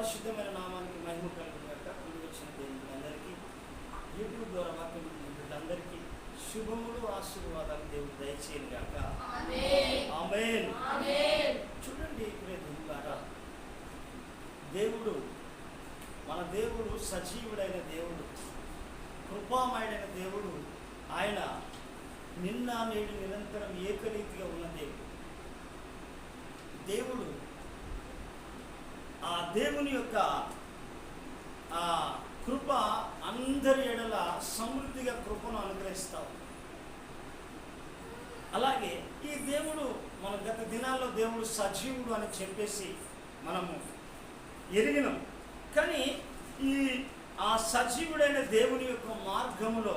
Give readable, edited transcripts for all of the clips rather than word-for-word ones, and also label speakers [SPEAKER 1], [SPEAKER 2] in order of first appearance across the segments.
[SPEAKER 1] పరిశుద్ధమైన నామానికి మహిమ కలుగుగాక. కూడి వచ్చిన దేవులందరికీ, యూట్యూబ్ ద్వారా వాక్యం అందరికీ శుభములు ఆశీర్వాదాలు దేవుడు దయచేయను గాక. ఆమేన్. చూడండి ప్రియమైన దేవుడు, మన దేవుడు సజీవుడైన దేవుడు, కృపామయుడైన దేవుడు. ఆయన నిన్న నేడు నిరంతరం ఏకరీతిగా ఉన్న దేవుడు. ఆ దేవుని యొక్క ఆ కృప అందరి ఎడల సమృద్ధిగా కృపను అనుగ్రహిస్తావు. అలాగే ఈ దేవుడు మన గత దినాల్లో దేవుడు సజీవుడు అని చెప్పేసి మనము ఎరిగినాం. కానీ ఆ సజీవుడైన దేవుని యొక్క మార్గములో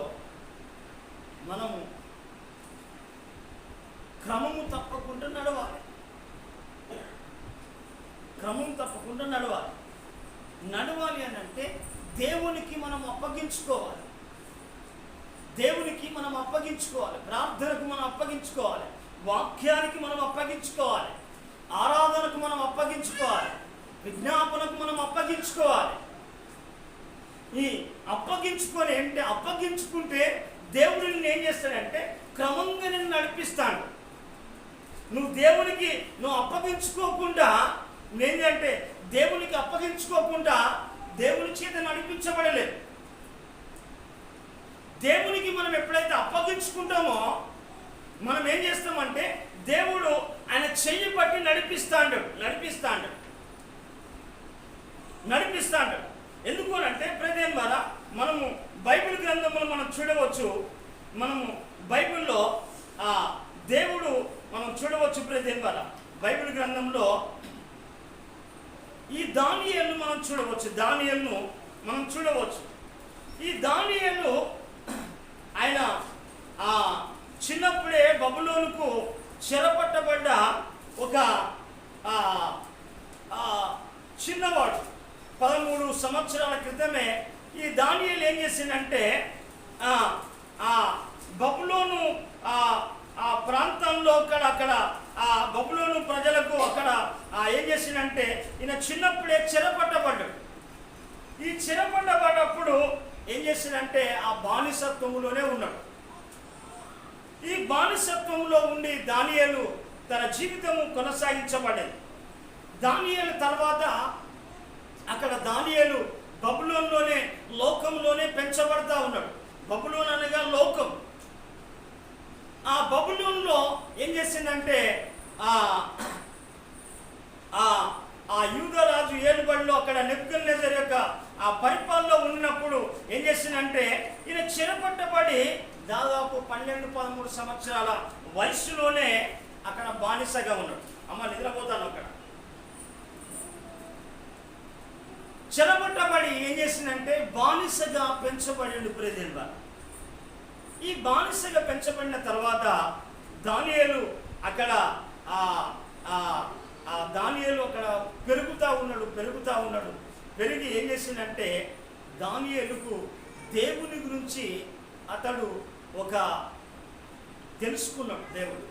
[SPEAKER 1] మనము క్రమము తప్పకుండా నడవాలి. నడవాలి అని అంటే దేవునికి మనం అప్పగించుకోవాలి. ప్రార్థనకు మనం అప్పగించుకోవాలి, వాక్యానికి మనం అప్పగించుకోవాలి, ఆరాధనకు మనం అప్పగించుకోవాలి, విజ్ఞాపనకు మనం అప్పగించుకోవాలి. ఈ అప్పగించుకుంటే దేవుడు నిన్ను ఏం చేస్తాడంటే క్రమంగా నిన్ను నడిపిస్తాడు. నువ్వు అప్పగించుకోకుండా ఏంటంటే దేవునికి అప్పగించుకోకుండా దేవుని చేత నడిపించబడలేదు. దేవునికి మనం ఎప్పుడైతే అప్పగించుకుంటామో మనం ఏం చేస్తామంటే దేవుడు ఆయన చెయ్యి పట్టి నడిపిస్తాడు. ఎందుకు అంటే ప్రదేం ద్వారా మనము బైబిల్ గ్రంథంలో మనం చూడవచ్చు. మనము బైబిల్లో దేవుడు మనం చూడవచ్చు. ప్రదేం ద్వారా బైబిల్ గ్రంథంలో ఈ దానియేలును మనం చూడవచ్చు. ఈ దానియేలు ఆయన చిన్నప్పుడే బబులోనుకు చెరపట్టబడ్డ ఒక చిన్నవాడు. 13 సంవత్సరాల క్రితమే ఈ దానియేలు ఏం చేసిందంటే బబులోను ఆ ప్రాంతంలో అక్కడ ఆ బబులోను ప్రజలకు అక్కడ ఏం చేసిందంటే ఈయన చిన్నప్పుడే చెరపట్టబడ్డాడు. ఈ చెరపట్టబడ్డప్పుడు ఏం చేసిందంటే ఆ బానిసత్వంలోనే ఉన్నాడు. ఈ బానిసత్వంలో ఉండి దానియేలు తన జీవితము కొనసాగించబడేది. దానియేలు తర్వాత అక్కడ దానియేలు బబులోన్లోనే లోకంలోనే పెంచబడతా ఉన్నాడు. బబులోన్ అనగా లోకం. ఆ బబులోన్లో ఏం చేసిందంటే ఆ యూదరాజు ఏలుబడిలో అక్కడ నెబుకద్నెజర్ యొక్క ఆ పరిపాలనలో ఉన్నప్పుడు ఏం చేసిందంటే ఈయన చెరపట్టబడి దాదాపు 12-13 సంవత్సరాల వయసులోనే అక్కడ బానిసగా ఉన్నాడు. అమ్మ నిద్రపోతాను. అక్కడ చెరపట్టబడి ఏం చేసిందంటే బానిసగా పెంచబడి ప్రెజెంట్. ఈ బానిసగా పెంచబడిన తర్వాత దానియేలు అక్కడ దానియేలు అక్కడ పెరుగుతూ ఉన్నాడు. పెరిగి ఏం చేసిందంటే దానియేలుకు దేవుని గురించి అతడు తెలుసుకున్నాడు. దేవుడు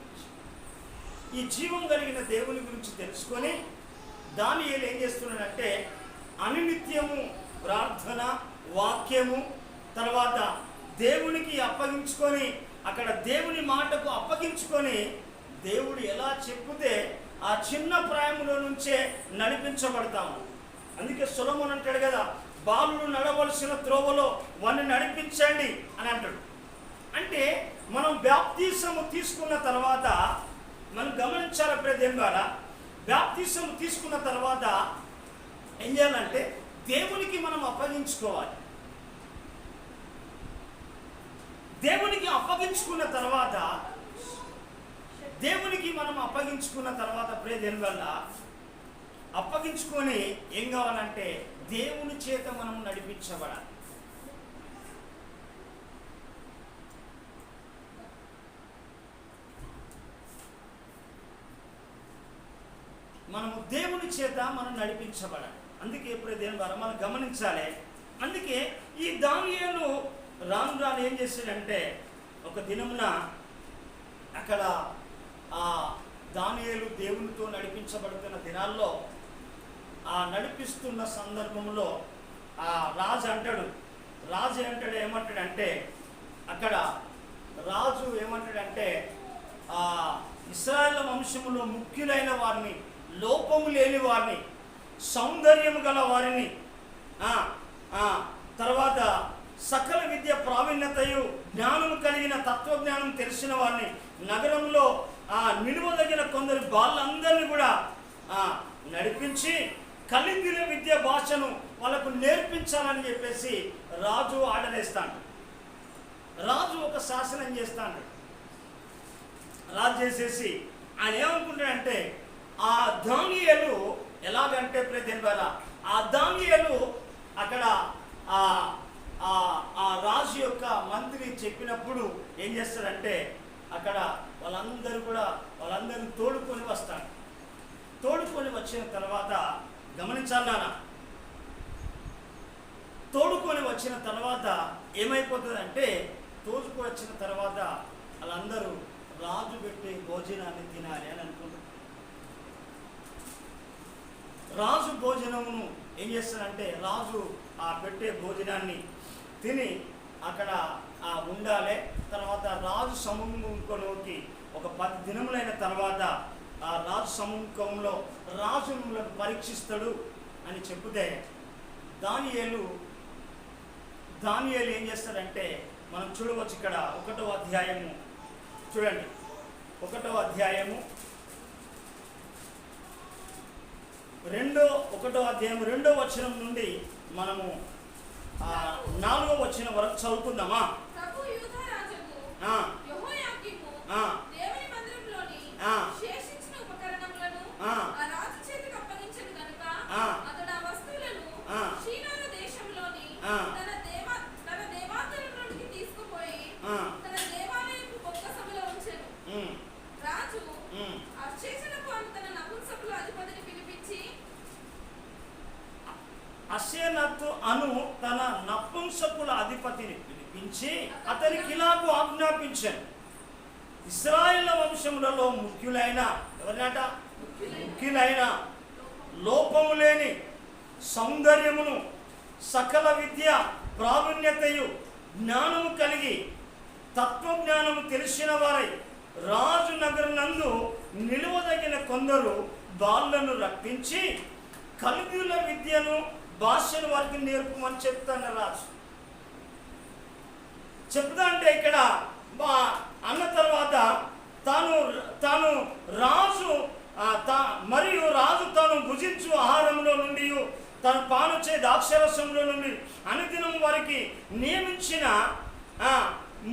[SPEAKER 1] ఈ జీవం కలిగిన దేవుని గురించి తెలుసుకొని దానియేలు ఏం చేస్తున్నాడంటే అనునిత్యము ప్రార్థన, వాక్యము, తర్వాత దేవునికి అప్పగించుకొని అక్కడ దేవుని మాటకు అప్పగించుకొని దేవుడు ఎలా చెప్పుతే ఆ చిన్న ప్రాయంలో నుంచే నడిపించబడతాము. అందుకే సొలొమోను అంటాడు కదా, బాలుడు నడవలసిన త్రోవలో వాడిని నడిపించండి అని అంటాడు. అంటే మనం బాప్తిసము తీసుకున్న తర్వాత మనం గమనించాలి. ప్రదేం ద్వారా బాప్తిసము తీసుకున్న తర్వాత ఏం చేయాలంటే దేవునికి మనం అప్పగించుకోవాలి. దేవునికి మనం అప్పగించుకున్న తర్వాత ప్రేదేని వల్ల అప్పగించుకొని ఏం కావాలంటే దేవుని చేత మనం నడిపించబడాలి. మనము దేవుని చేత మనం నడిపించబడాలి. అందుకే ప్రేదేని ద్వారా మనం గమనించాలి. అందుకే ఈ దానియేలు రాను ఏం చేశాడంటే ఒక దినమున అక్కడ దానియేలు దేవునితో నడిపించబడుతున్న దినాల్లో ఆ నడిపిస్తున్న సందర్భంలో ఆ రాజు ఏమంటాడంటే అక్కడ రాజు ఏమంటాడంటే ఆ ఇశ్రాయేలు వంశములో ముఖ్యులైన వారిని, లోపము లేని వారిని, సౌందర్యము గల వారిని, తర్వాత సకల విద్య ప్రావీణ్యతయు జ్ఞానము కలిగిన తత్వజ్ఞానం తెలిసిన వారిని, నగరంలో నిలువదగిన కొందరు వాళ్ళందరినీ కూడా నడిపించి కలిగిన విద్య భాషను వాళ్ళకు నేర్పించాలని చెప్పేసి రాజు ఆర్డర్ వేస్తాడు. రాజు ఒక శాసనం చేస్తాడు. రాజు చేసేసి ఆయన ఏమనుకుంటాడంటే ఆ దానియేలు ఎలాగంటే ప్రతినిధి ఆ దానియేలు అక్కడ ఆ రాజు యొక్క మంత్రి చెప్పినప్పుడు ఏం చేస్తాడంటే అక్కడ వాళ్ళందరిని తోడుకొని వస్తాడు. తోడుకొని వచ్చిన తర్వాత గమనించాలి నాన్న, తోడుకొని వచ్చిన తర్వాత ఏమైపోతుందంటే తోడుకొని వచ్చిన తర్వాత వాళ్ళందరూ రాజు పెట్టే భోజనాన్ని తినాలి అని అనుకుంటారు. రాజు భోజనమును ఏం చేస్తారంటే రాజు పెట్టే భోజనాన్ని తిని అక్కడ ఉండాలి. తర్వాత రాజు సముఖంలోకి ఒక 10 దినములైన తర్వాత ఆ రాజు సముఖంలో రాజు మిమ్మల్ని పరీక్షిస్తాడు అని చెప్తే దానియేలు ఏం చేస్తాడంటే మనం చూడవచ్చు. ఇక్కడ 1వ అధ్యాయము చూడండి, 1వ అధ్యాయము 2వ వచనం నుండి మనము 4వ వచనం వరకు చదువుకుందామా? అషేనతు అను తన నపుంసకుల అధిపతిని పిలిపించి అతనికి ఇలాగూ ఆజ్ఞాపించాను, ఇశ్రాయేలు వంశములలో ముఖ్యులైన ఎవరినట? ముఖ్యులైన లోపము లేని సౌందర్యమును సకల విద్య ప్రావీణ్యతయు జ్ఞానము కలిగి తత్వజ్ఞానము తెలిసిన వారై రాజు నగరనందు నిలువదగిన కొందరు బాలను రప్పించి కల్దీయుల విద్యను భాషను వారికి నేర్పమని చెప్తాను రాజు. చెప్తా అంటే ఇక్కడ అన్న తర్వాత తాను రాజు మరియు రాజు తాను భుజించు ఆహారంలో నుండి తను పానుచే ద్రాక్షరసంలో నుండి అనుదినం వారికి నియమించిన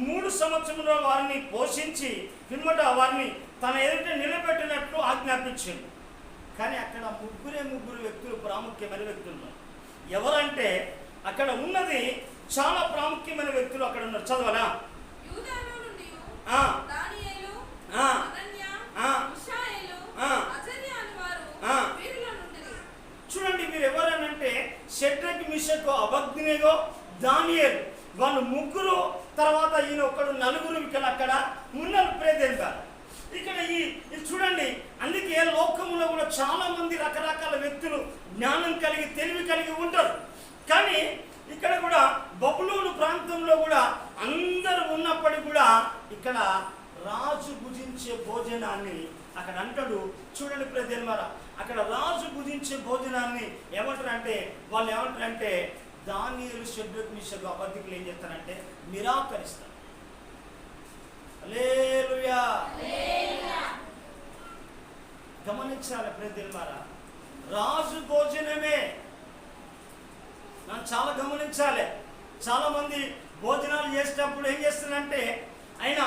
[SPEAKER 1] 3 సంవత్సరంలో వారిని పోషించి పిమ్మట వారిని తన ఎదుట నిలబెట్టినట్లు ఆజ్ఞాపించింది. కానీ అక్కడ ముగ్గురు వ్యక్తులు ప్రాముఖ్యమైన వ్యక్తులు. ఎవరంటే అక్కడ ఉన్నది చాలా ప్రాముఖ్యమైన వ్యక్తులు అక్కడ ఉన్నారు. చదవాలా? చూడండి, మీరు ఎవరనంటే షడ్రక్, మిషకు, అబేద్నెగో, దానియేలు వాళ్ళు ముగ్గురు. తర్వాత ఈయన ఒకడు 4 ఇక్కడ అక్కడ ఉన్నారు ప్రేదేంగా. ఇక్కడ ఇది చూడండి, అందుకే లోకంలో కూడా చాలా మంది రకరకాల వ్యక్తులు జ్ఞానం కలిగి తెలివి కలిగి ఉంటారు. కానీ ఇక్కడ కూడా బబులోను ప్రాంతంలో కూడా అందరూ ఉన్నప్పటికీ కూడా ఇక్కడ రాజు భుజించే భోజనాన్ని అక్కడ అంటాడు. చూడండి ప్రజలారా, అక్కడ రాజు భుజించే భోజనాన్ని వాళ్ళు ఏమంటారంటే దానియేలు, షడ్రక్, మిషకు, అబేద్నెగోలు ఏం చేస్తారంటే నిరాకరిస్తారు. హల్లెలూయా. గమనించాలి ప్రజలారా, రాజు భోజనమే చాలా గమనించాలి. చాలా మంది భోజనాలు చేసేటప్పుడు ఏం చేస్తారంటే ఆయన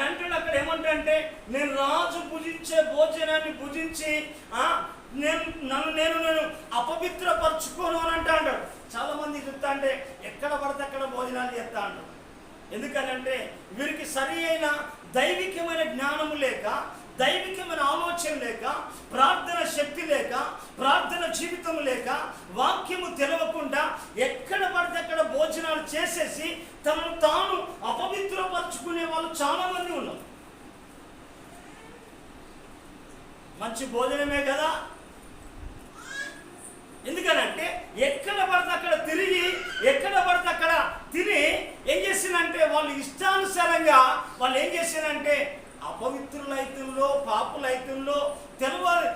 [SPEAKER 1] అంటాడు అక్కడ ఏమంటాడంటే నేను రాజు భుజించే భోజనాన్ని భుజించి నేను అపవిత్రపరచుకోను అని అంటాడు. చాలా మంది చెప్తా అంటే ఎక్కడ పడితే అక్కడ భోజనాలు చేస్తా అంటారు. ఎందుకనంటే వీరికి సరి అయిన దైవికమైన జ్ఞానము లేక, దైవికమైన ఆలోచన లేక, ప్రార్థన శక్తి లేక, ప్రార్థన జీవితం లేక, వాక్యము తెలవకుండా ఎక్కడ పడితే అక్కడ భోజనాలు చేసేసి తమను తాను అపవిత్రపరచుకునే వాళ్ళు చాలా మంది ఉన్నారు. మంచి భోజనమే కదా, ఎందుకనంటే ఎక్కడ పడితే అక్కడ తిరిగి, ఎక్కడ పడితే అక్కడ తిని ఏం చేసిందంటే వాళ్ళు ఇష్టానుసారంగా వాళ్ళు ఏం చేసిందంటే అపవిత్రులైతుల్లో, పాపులైతుల్లో తెలియని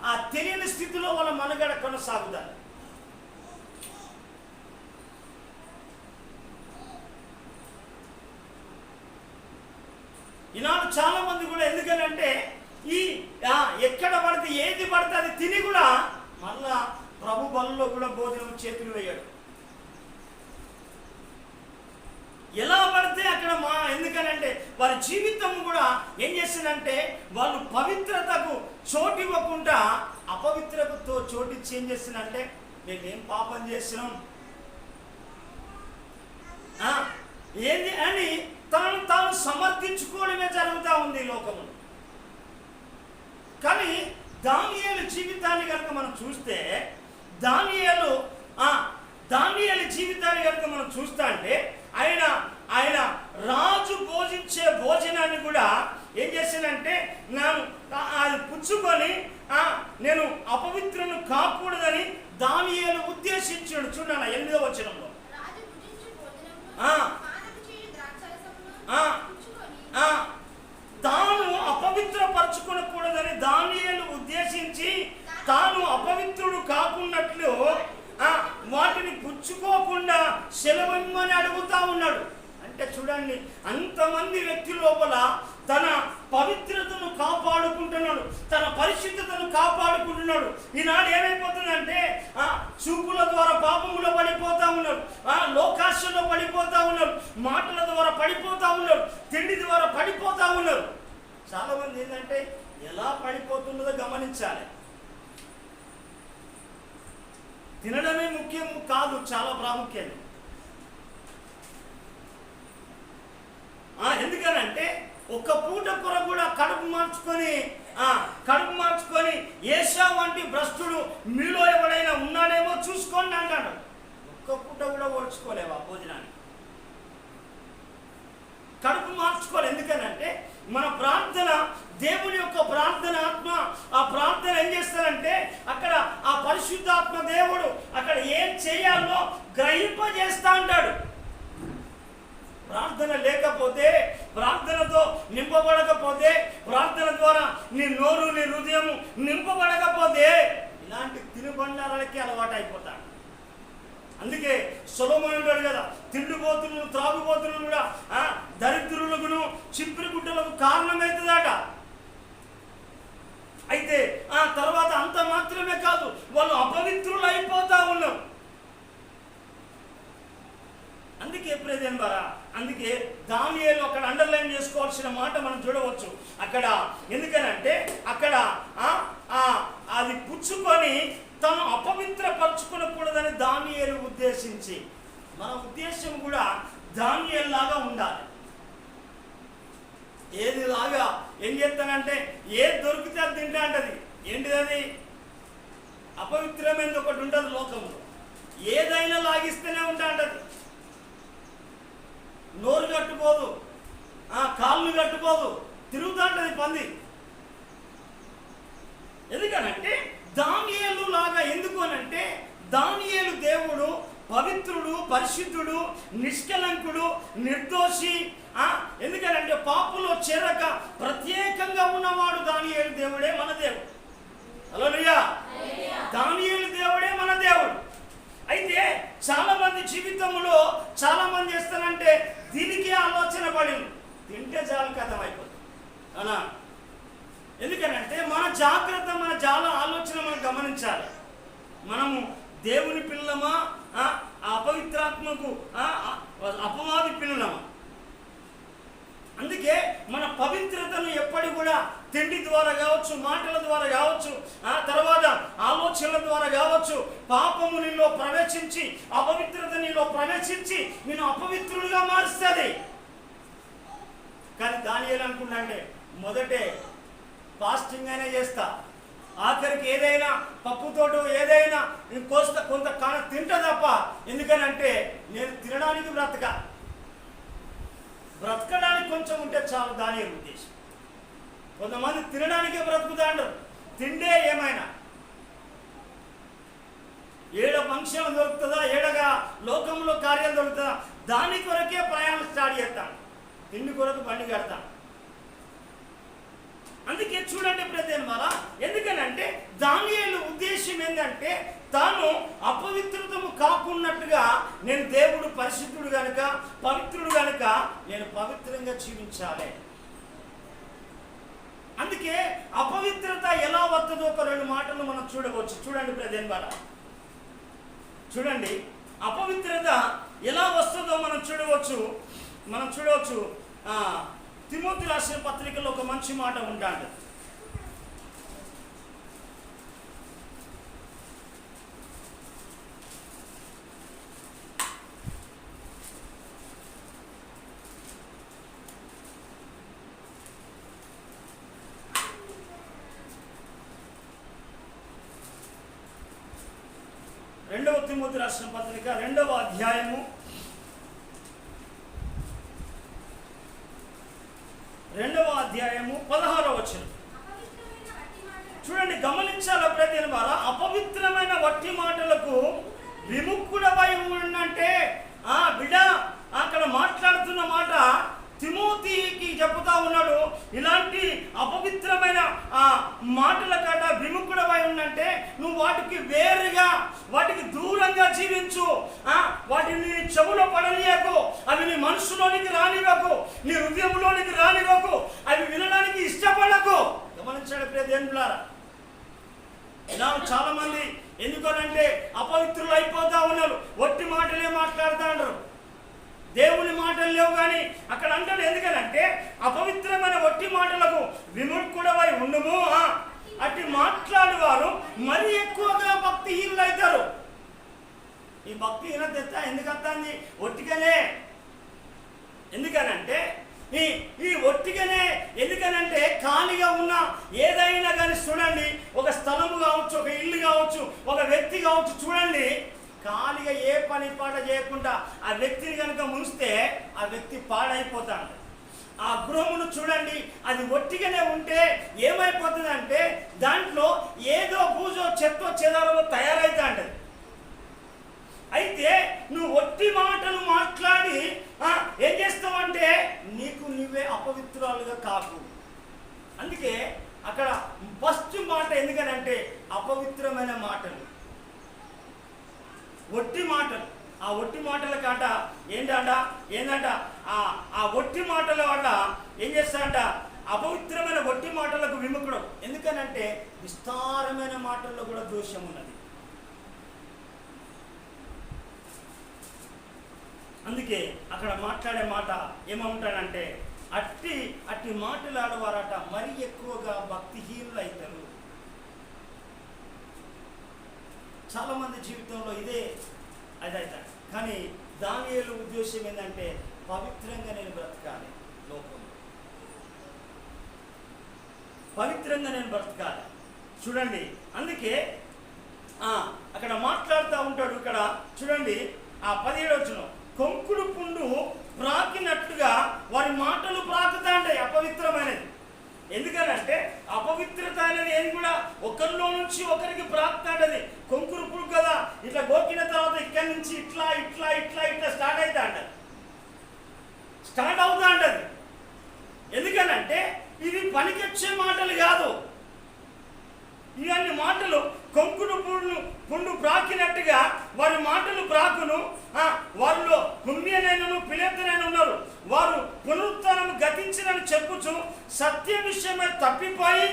[SPEAKER 1] ఆ తెలియని స్థితిలో వాళ్ళ మనుగడ కొనసాగుతారు. ఈనాడు చాలా మంది కూడా ఎందుకనంటే ఈ ఎక్కడ పడితే ఏది పడితే అది తిని కూడా మళ్ళా ప్రభు బలలో కూడా భోజనం చేతులు వేయడు. ఎలా పడితే అక్కడ ఎందుకనంటే వారి జీవితం కూడా ఏం చేసిందంటే వాళ్ళు పవిత్రతకు చోటు ఇవ్వకుండా అపవిత్రతతో చోటిచ్చి ఏం చేసిందంటే మేమేం పాపం చేసినాం ఏంది అని తనను తాను సమర్థించుకోవడమే జరుగుతూ ఉంది ఈ లోకంలో. కానీ దానియేలు జీవితాన్ని కనుక మనం చూస్తే దానియేలు జీవితాన్ని కనుక మనం చూస్తా అంటే ఆయన రాజు భోజించే భోజనాన్ని కూడా ఏం చేశానంటే అది పుచ్చుకొని నేను అపవిత్రను కాకూడదని దానియేలు ఉద్దేశించాడు. చూడండి 8వ వచనంలో తాను అపవిత్రపరచుకోకూడదని దానియేలు ఉద్దేశించి తాను అపవిత్రుడు కాకున్నట్లు వాటిని పుచ్చుకోకుండా సెలవిమ్మని అడుగుతా ఉన్నాడు. అంటే చూడండి, అంతమంది వ్యక్తి లోపల తన పవిత్రతను కాపాడుకుంటున్నాడు, తన పరిశుద్ధతను కాపాడుకుంటున్నాడు. ఈనాడు ఏమైపోతుందంటే చూపుల ద్వారా పాపములో పడిపోతా ఉన్నాడు, లోకాశలో పడిపోతా ఉన్నాడు, మాటల ద్వారా పడిపోతా ఉన్నాడు, తిండి ద్వారా పడిపోతా ఉన్నాడు. చాలా మంది ఏంటంటే ఎలా పడిపోతున్నదో గమనించాలి. తినడమే ముఖ్యం కాదు, చాలా ప్రాముఖ్యం. ఎందుకనంటే ఒక్క పూట కూర కూడా కడుపు మార్చుకొని ఏషావు వంటి భ్రష్టుడు మీలో ఎవడైనా ఉన్నాడేమో చూసుకోండి అంటాడు. ఒక్క పూట కూడా ఓడ్చుకోలేవా భోజనాన్ని? కడుపు మార్చుకోవాలి. ఎందుకనంటే మన ప్రార్థన దేవుని యొక్క ప్రార్థన ఆత్మ, ఆ ప్రార్థన ఏం చేస్తారంటే అక్కడ ఆ పరిశుద్ధాత్మ దేవుడు అక్కడ ఏం చేయాలో గ్రహింపజేస్తా అంటాడు. ప్రార్థన లేకపోతే, ప్రార్థనతో నింపబడకపోతే, ప్రార్థన ద్వారా నీ నోరు నీ హృదయం నింపబడకపోతే ఇలాంటి తినుబండారాలకి అలవాటు అయిపోతాడు. అందుకే సొలొమోను అంటాడు కదా, తిండిపోతులను త్రాగుబోతులను కూడా దరిద్రులకు చిప్పిరి గుడ్డలకు కారణమవుతుందట. అయితే తర్వాత అంత మాత్రమే కాదు, వాళ్ళు అపవిత్రులు అయిపోతా ఉన్నాం. అందుకే ప్రేదేన్ బారా, అందుకే దానియేలు అక్కడ అండర్లైన్ చేసుకోవాల్సిన మాట మనం చూడవచ్చు అక్కడ. ఎందుకనంటే అక్కడ అది పుచ్చుకొని తను అపవిత్రపరచుకోకూడదని దానియేలు ఉద్దేశించి, మన ఉద్దేశం కూడా దానియేలు లాగా ఉండాలి. ఏది లాగా ఏం చేస్తానంటే ఏది దొరికితే అది తింటా అంటది. ఏంటిది అది? అపవిత్రమైనది ఒకటి ఉంటుంది లోకంలో, ఏదైనా లాగిస్తేనే ఉంటా అంటది. నోరు కట్టుకోదు, కాళ్ళు కట్టుకోదు, తిరుగుతా ఉంటుంది పంది. ఎందుకనంటే దానియేలు లాగా. ఎందుకు అనంటే దానియేలు దేవుడు పవిత్రుడు, పరిశుద్ధుడు, నిష్కలంకుడు, నిర్దోషి. ఎందుకనంటే పాపులో చేరక ప్రత్యేకంగా ఉన్నవాడు దానియేలు దేవుడే మన దేవుడు. హల్లెలూయా! దానియేలు దేవుడే మన దేవుడు. అయితే చాలా మంది జీవితంలో చాలా మంది చేస్తానంటే దీనికి ఆలోచన పడి తింటే చాలు కథం అయిపోతుంది అలా. ఎందుకనంటే మన జాగ్రత్త, మన చాలా ఆలోచన మనం గమనించాలి. మనము దేవుని పిల్లమా, అపవిత్రాత్మకు అపవాది పిల్లలమా? అందుకే మన పవిత్రతను ఎప్పటి కూడా తిండి ద్వారా కావచ్చు, మాటల ద్వారా కావచ్చు, తర్వాత ఆలోచనల ద్వారా కావచ్చు, పాపము నీలో ప్రవేశించి, అపవిత్రత నీలో ప్రవేశించి నేను అపవిత్రులుగా మారుస్తుంది. కానీ దానియేలు అనుకున్నాంటే మొదటే ఫాస్టింగ్ అయినా చేస్తా, ఆఖరికి ఏదైనా పప్పుతోటో ఏదైనా కొంత తింటా తప్ప. ఎందుకనంటే నేను తినడానికి బ్రతకడానికి కొంచెం ఉంటే చాలు దానియేలు ఉద్దేశం. కొంతమంది తినడానికే బ్రతుకుతాంటారు, తిండే ఏమైనా. ఏడ ఫంక్షన్ దొరుకుతుందా, ఏడగా లోకంలో కార్యాలు దొరుకుతుందా, దాని కొరకే ప్రయాణం స్టార్ట్ చేస్తాను, తిండి కొరకు బండి కడతాను. అందుకే చూడండి ప్రజలారా, ఎందుకనంటే దానియేలు ఉద్దేశం ఏంటంటే తాను అపవిత్రతము కాకున్నట్టుగా, నేను దేవుడు పరిశుద్ధుడు కనుక, పవిత్రుడు కనుక నేను పవిత్రంగా జీవించాలి. అందుకే అపవిత్రత ఎలా వస్తుందో ఒక 2 మాటలు మనం చూడవచ్చు. చూడండి ప్రజలారా, చూడండి అపవిత్రత ఎలా వస్తుందో మనం చూడవచ్చు. తిమోతి రాసిన పత్రికలో ఒక మంచి మాట ఉంటాడు. రెండవ తిమోతి రాసిన పత్రిక 2వ అధ్యాయము 16వ వచనం చూడండి. గమనించాల ప్రజల ద్వారా, అపవిత్రమైన వట్టి మాటలకు విముఖుడవై ఉన్నంటే బిడ్డ అక్కడ మాట్లాడుతున్న మాట తిమోతికి చెబుతా ఉన్నాడు. ఇలాంటి అపవిత్రమైన మాటల కాట విముఖుడవై ఉన్నంటే నువ్వు వాటికి వేరుగా, వాటికి దూరంగా జీవించు. వాటిని నీ చెవులో పడనీయకు, అవి నీ మనసులోనికి రానివ్వకు, నీ హృదయంలోనికి రానివ్వకు, అవి వినడానికి ఇష్టపడకు. గమనించండి ప్రియదేవులారా, ఇలా చాలా మంది ఎందుకనంటే అపవిత్రులు అయిపోతా ఉన్నారు, వట్టి మాటలే మాట్లాడుతూ ఉంటారు, దేవుని మాటలు లేవు. కానీ అక్కడ అంటాడు ఎందుకనంటే అపవిత్రమైన వట్టి మాటలకు విముఖుడవై ఉండుము. అట్టి మాట్లాడేవారు మరి ఎక్కువగా భక్తిహీనులు అవుతారు. ఈ భక్తిహీనత ఎందుకు వస్తుంది? ఒట్టిగానే. ఎందుకనంటే ఈ ఒట్టిగానే ఎందుకనంటే ఖాళీగా ఉన్న ఏదైనా కానీ చూడండి, ఒక స్థలము కావచ్చు, ఒక ఇల్లు కావచ్చు, ఒక వ్యక్తి కావచ్చు, చూడండి ఖాళీగా ఏ పని పాట చేయకుండా ఆ వ్యక్తిని కనుక ముంచితే ఆ వ్యక్తి పాడైపోతాడు. ఆ గృహమును చూడండి, అది ఒట్టిగానే ఉంటే ఏమైపోతుంది అంటే దాంట్లో ఏదో బూజో చెత్తో చెదారో తయారైతా ఉంటుంది. అయితే నువ్వు ఒట్టి మాటలు మాట్లాడి ఏం చేస్తావంటే నీకు నువ్వే అపవిత్రాలుగా కాకు. అందుకే అక్కడ ఫస్ట్ మాట ఎందుకనంటే అపవిత్రమైన మాటలు, ఒట్టి మాటలు. ఆ ఒట్టి మాటల కాట ఏంటంట ఆ ఒట్టి మాటల వల్ల ఏం చేస్తాడంట? అపవిత్రమైన ఒట్టి మాటలకు విముఖుడు. ఎందుకనంటే విస్తారమైన మాటల్లో కూడా దోషం ఉన్నది. అందుకే అక్కడ మాట్లాడే మాట ఏమంటాడంటే అట్టి మాటలాడవారట మరి ఎక్కువగా భక్తిహీనులు అవుతారు. చాలా మంది జీవితంలో ఇదే అదవుతాడు. కానీ దానియేలు ఉద్దేశం ఏంటంటే పవిత్రంగా నేను బ్రతకాలి, లోకంలో పవిత్రంగా నేను బ్రతకాలి. చూడండి, అందుకే అక్కడ మాట్లాడుతూ ఉంటాడు. ఇక్కడ చూడండి, ఆ 17వ వచనం, కొంకుడు పుండు ప్రాకినట్టుగా వారి మాటలు ప్రాకుతా ఉంటాయి. అపవిత్రమైనది. ఎందుకనంటే అపవిత్రత అనేది ఏది కూడా ఒకరిలో నుంచి ఒకరికి ప్రాప్తాడది. కొంకురు పురుగు కదా, ఇట్లా గోకిన తర్వాత ఇక్కడి నుంచి ఇట్లా ఇట్లా ఇట్లా ఇట్లా స్టార్ట్ అవుతా అంటది, స్టార్ట్ అవుతా అంటది. ఎందుకనంటే ఇవి పనికొచ్చే మాటలు కాదు. ఇవన్నీ మాటలు కొంకుడు పుండు ప్రాకినట్టుగా వారి మాటలు ప్రాకును. వారిలో పుణ్యనైనను పిలేతనైన ఉన్నారు. వారు పునరుత్థానం గతించినని చెప్పుచు సత్య విషయమై తప్పిపోయి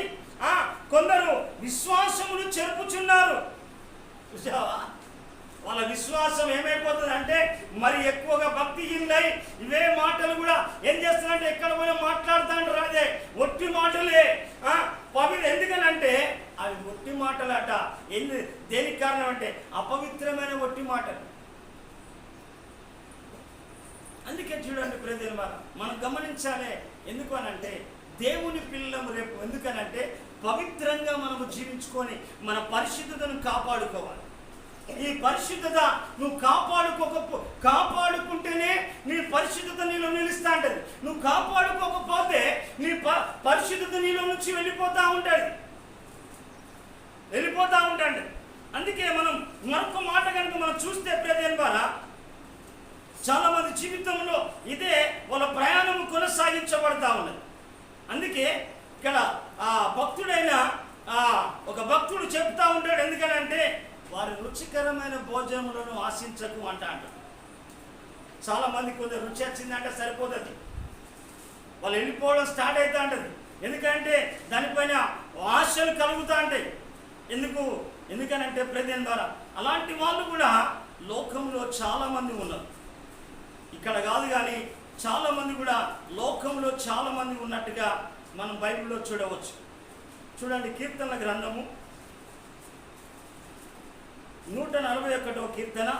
[SPEAKER 1] కొందరు విశ్వాసమును చెరుపుచున్నారు. చూసావా? వాళ్ళ విశ్వాసం ఏమైపోతుంది అంటే మరి ఎక్కువగా భక్తిహీనులై ఇవే మాటలు కూడా ఏం చేస్తారంటే ఎక్కడ పోయినా మాట్లాడుతాంటారు. అదే ఒట్టి మాటలే ఎందుకనంటే అవి ఒట్టి మాటలట. దేనికి కారణం అంటే అపవిత్రమైన ఒట్టి మాటలు. అందుకే చూడండి ప్రజలు మనం గమనించాలి. ఎందుకు అనంటే దేవుని పిల్లలు రేపు ఎందుకనంటే పవిత్రంగా మనము జీవించుకొని మన పరిశుద్ధతను కాపాడుకోవాలి. ఈ పరిశుద్ధత నువ్వు కాపాడుకుంటేనే నీ పరిశుద్ధత నీలో నిలుస్తా ఉంటుంది. నువ్వు కాపాడుకోకపోతే నీ పరిశుద్ధత నీలో నుంచి వెళ్ళిపోతా ఉంటుంది. అందుకే మనం మరొక మాట కనుక మనం చూస్తే ప్రదేన్ ద్వారా చాలా మంది జీవితంలో ఇదే వాళ్ళ ప్రయాణం కొనసాగించబడతా ఉన్నది. అందుకే ఇక్కడ భక్తుడైన ఒక భక్తుడు చెప్తా ఉంటాడు, ఎందుకనంటే వారి రుచికరమైన భోజనములను ఆశించకు అంటాడు. చాలా మంది కొంచెం రుచి వచ్చిందంటే సరిపోతుంది, వాళ్ళు వెళ్ళిపోవడం స్టార్ట్ అవుతూ ఉంటుంది. ఎందుకంటే దానిపైన ఆశలు కలుగుతూ ఉంటాయి. ఎందుకనంటే ప్రదేన్ ద్వారా అలాంటి వాళ్ళు కూడా లోకంలో చాలామంది ఉన్నారు. ఇక్కడ కాదు కానీ చాలామంది కూడా లోకంలో చాలామంది ఉన్నట్టుగా మనం బైబిల్లో చూడవచ్చు. చూడండి, కీర్తనల గ్రంథము 141వ కీర్తన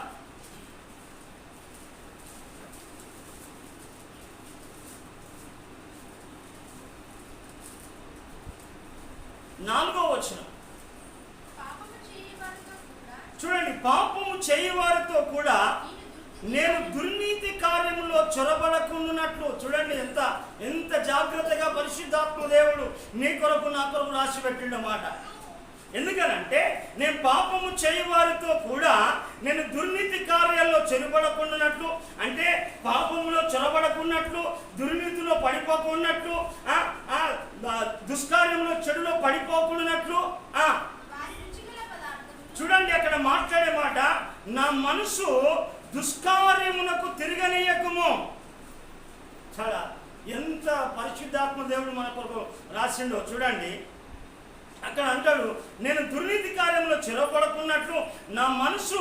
[SPEAKER 1] 4వ వచనం చూడండి. పాపము చేయవారితో కూడా నేను దుర్నీతి కార్యములో చొరబడకున్నట్లు. చూడండి ఎంత జాగ్రత్తగా పరిశుద్ధాత్మ దేవుడు నీ కొరకు నా కొరకు రాసి పెట్టిండమాట. ఎందుకనంటే నేను పాపము చేయవారితో కూడా నేను దుర్నీతి కార్యాల్లో చొరబడకున్నట్లు, అంటే పాపములో చొరబడకున్నట్లు, దుర్నీతిలో పడిపోకున్నట్లు, దుష్కార్యంలో చెడులో పడిపోకున్నట్లు. చూడండి, అక్కడ మాట్లాడే మాట, నా మనసు దుష్కార్యమునకు తిరగనీయకము. చాలా ఎంత పరిశుద్ధాత్మ దేవుడు మన కొరకు రాసిండో చూడండి. అక్కడ అంటాడు, నేను దుర్నీతి కార్యంలో చెరపడకున్నట్లు నా మనసు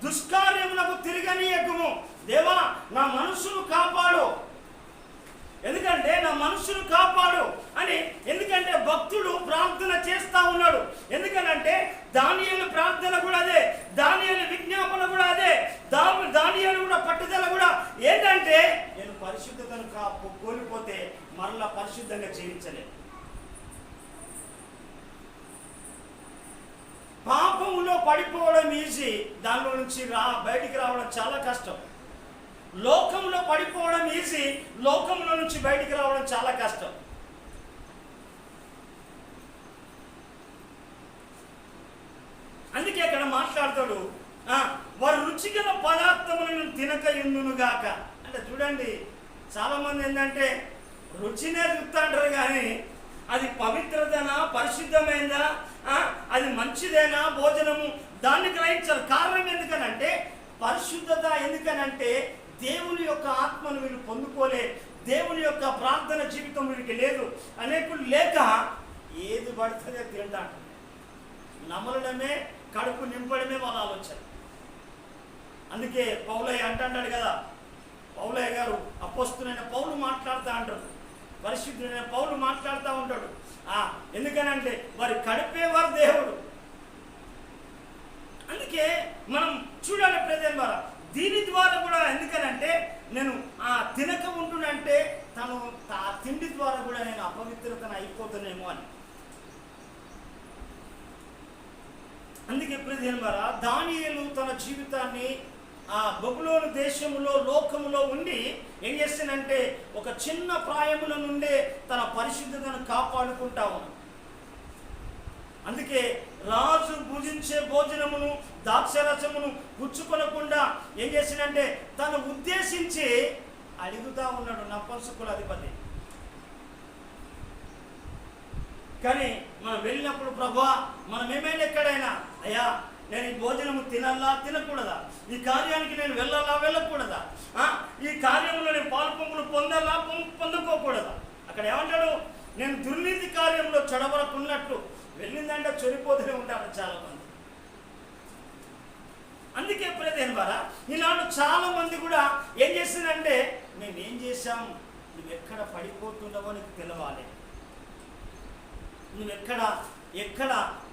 [SPEAKER 1] దుష్కార్యములకు తిరగనీయకము. దేవా, నా మనసును కాపాడు, ఎందుకంటే నా మనసును కాపాడు అని. ఎందుకంటే భక్తుడు ప్రార్థన చేస్తా ఉన్నాడు. ఎందుకనంటే దానియేలు ప్రార్థన కూడా అదే, దానియేలు విజ్ఞాపన కూడా అదే, దానియేలు కూడా పట్టుదల కూడా ఏంటంటే నేను పరిశుద్ధతను కోల్పోతే మరలా పరిశుద్ధంగా జీవించలేదు. పాపములో పడిపోవడం ఈజీ, దానిలో నుంచి బయటికి రావడం చాలా కష్టం. లోకంలో పడిపోవడం ఈజీ, లోకంలో నుంచి బయటికి రావడం చాలా కష్టం. అందుకే అక్కడ మాట్లాడతాడు, వారు రుచిగల పదార్థములను తినక ఎందునుగాక అంటే. చూడండి, చాలా మంది ఏంటంటే రుచినే చూస్తుంటారు కానీ అది పవిత్రతనా, పరిశుద్ధమైందా, అది మంచిదేనా భోజనము, దాన్ని గ్రహించారు. కారణం ఎందుకనంటే పరిశుద్ధత. ఎందుకనంటే దేవుని యొక్క ఆత్మను వీళ్ళు పొందుకోలే, దేవుని యొక్క ప్రార్థన జీవితం వీరికి లేదు. అనేకులు లేక ఏది పడుతుందో తింటాడు, నమలడమే, కడుపు నింపడమే వాళ్ళ ఆలోచన. అందుకే పౌలయ్య అంటాడు కదా, పౌలయ్య గారు అపోస్తులైన పౌలు మాట్లాడుతూ అంటారు, పరిశుద్ధుడైన పౌలు మాట్లాడుతూ ఉంటాడు. ఎందుకనంటే వారి కడిపేవారు దేవుడు. అందుకే మనం చూడాలి ప్రజల ద్వారా, దీని ద్వారా కూడా. ఎందుకనంటే నేను తినక ఉంటున్నంటే తను తిండి ద్వారా కూడా నేను అపవిత్రతను అయిపోతానేమో అని. అందుకే ప్రజల ద్వారా దానియేలు తన జీవితాన్ని బబులోను దేశంలో లోకములో ఉండి ఏం చేస్తానంటే ఒక చిన్న ప్రాయముల నుండే తన పరిశుద్ధతను కాపాడుకుంటా ఉన్నాడు. అందుకే రాజు భుజించే భోజనమును ద్రాక్షరసమును పుచ్చుకొనకుండా ఏం చేసిందంటే తను ఉద్దేశించి అడుగుతా ఉన్నాడు నపుంసకుల అధిపతి. కానీ మనం వెళ్ళినప్పుడు ప్రభువా, మనం ఏమైనా ఎక్కడైనా అయ్యా నేను ఈ భోజనము తినాలా తినకూడదా, ఈ కార్యానికి నేను వెళ్ళాలా వెళ్ళకూడదా, ఈ కార్యంలో నేను పాల్పొంగులు పొందాలా పొందుకోకూడదా. అక్కడ ఏమంటాడు, నేను దుర్నీతి కార్యంలో చెడవరకున్నట్లు. వెళ్ళిందంటే చనిపోతూనే ఉంటారు చాలా మంది. అందుకే ప్రదేశం ద్వారా ఈనాడు చాలా మంది కూడా ఏం చేసిందంటే మేమేం చేశాం, నువ్వు ఎక్కడ పడిపోతున్నావో నీకు తెలవాలి, నువ్వు ఎక్కడ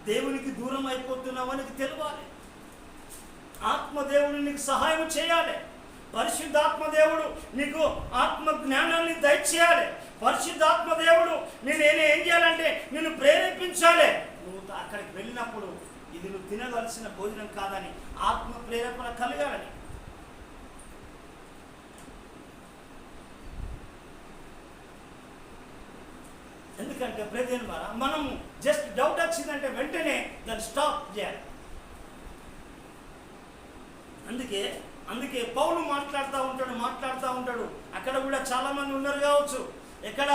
[SPEAKER 1] దేవునికి దూరం అయిపోతున్నావో నీకు తెలవాలి. ఆత్మదేవుడు నీకు సహాయం చేయాలి. పరిశుద్ధాత్మ దేవుడు నీకు ఆత్మ జ్ఞానాన్ని దయచేయాలి. పరిశుద్ధాత్మ దేవుడు నేను ఏం చేయాలంటే నిన్ను ప్రేరేపించాలి. నువ్వు అక్కడికి వెళ్ళినప్పుడు ఇది నువ్వు తినవలసిన భోజనం కాదని ఆత్మ ప్రేరేపణ కలగాలని. ఎందుకంటే ప్రజల ద్వారా మనం జస్ట్ డౌట్ వచ్చిందంటే వెంటనే దాన్ని స్టాప్ చేయాలి. అందుకే అందుకే పౌలు మాట్లాడుతూ ఉంటాడు. అక్కడ కూడా చాలామంది ఉన్నారు కావచ్చు. ఎక్కడ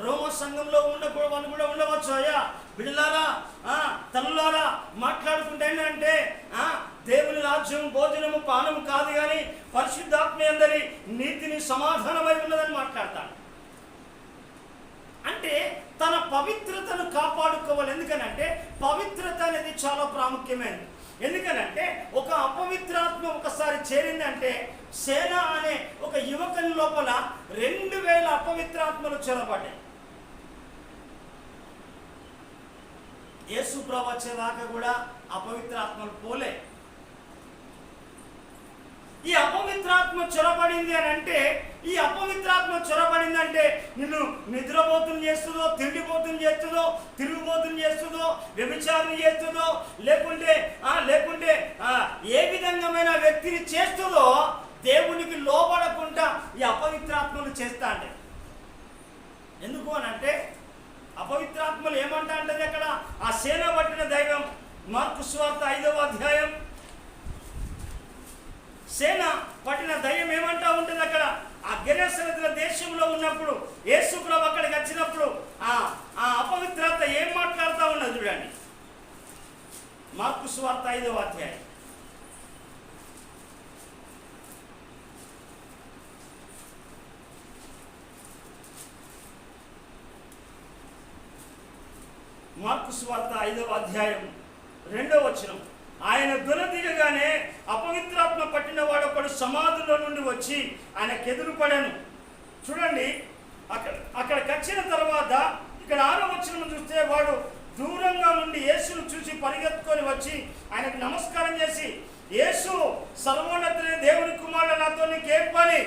[SPEAKER 1] రోమ సంఘంలో ఉండకూడదు వాళ్ళు కూడా ఉండవచ్చు. అయ్యా బిడ్డలారా, తల్లులారా, మాట్లాడుకుంటే ఏంటంటే దేవుని రాజ్యం భోజనము పానము కాదు కానీ పరిశుద్ధాత్మ అందరి నీతిని సమాధానమై ఉన్నదని మాట్లాడతాడు. అంటే తన పవిత్రతను కాపాడుకోవాలి. ఎందుకనంటే పవిత్రత అనేది చాలా ప్రాముఖ్యమైనది. ఎందుకనంటే ఒక అపవిత్రాత్మ ఒకసారి చేరిందంటే సేన అనే ఒక యువకుని లోపల 2000 అపవిత్రాత్మలు చొరబడ్డాయి. యేసు ప్రభు వచ్చేదాకా కూడా అపవిత్రాత్మలు పోలే. ఈ అపవిత్రాత్మ చొరబడింది అని అంటే, ఈ అపవిత్రాత్మ చొరబడిందంటే నిన్ను నిద్రపోతుని చేస్తుందో, తిండిపోతుని చేస్తుందో, తిరుగుబోతుని చేస్తుందో, వ్యభిచారం చేస్తుందో, లేకుంటే ఏ విధంగా వ్యక్తిని చేస్తుందో దేవునికి లోబడకుండా ఈ అపవిత్రాత్మలు చేస్తా అంటే. ఎందుకు అని అంటే అపవిత్రాత్మలు ఏమంటా అంటే అక్కడ ఆ సేన పట్టిన దైవం మార్కు సువార్త 5వ అధ్యాయం సేన పట్టిన దయ్యం ఏమంటా ఉంటుంది అక్కడ. ఆ గెరసేనుల దేశంలో ఉన్నప్పుడు యేసు ప్రభు అక్కడికి వచ్చినప్పుడు ఆ అపవిత్రత ఏం మాట్లాడుతూ ఉన్నది చూడండి. మార్కు సువార్త 5వ అధ్యాయం మార్కు సువార్త 5వ అధ్యాయం 2వ వచనం. ఆయన దురదిగగానే అపవిత్రాత్మ పట్టిన వాడొకడు సమాధిలో నుండి వచ్చి ఆయనకు ఎదురుపడాను. చూడండి, అక్కడికి వచ్చిన తర్వాత ఇక్కడ 6వ వచనం చూస్తే వాడు దూరంగా నుండి యేసును చూసి పరిగెత్తుకొని వచ్చి ఆయనకు నమస్కారం చేసి, యేసు సర్వోన్నతుడైన దేవుని కుమారుడు, నాతో నీకేం పని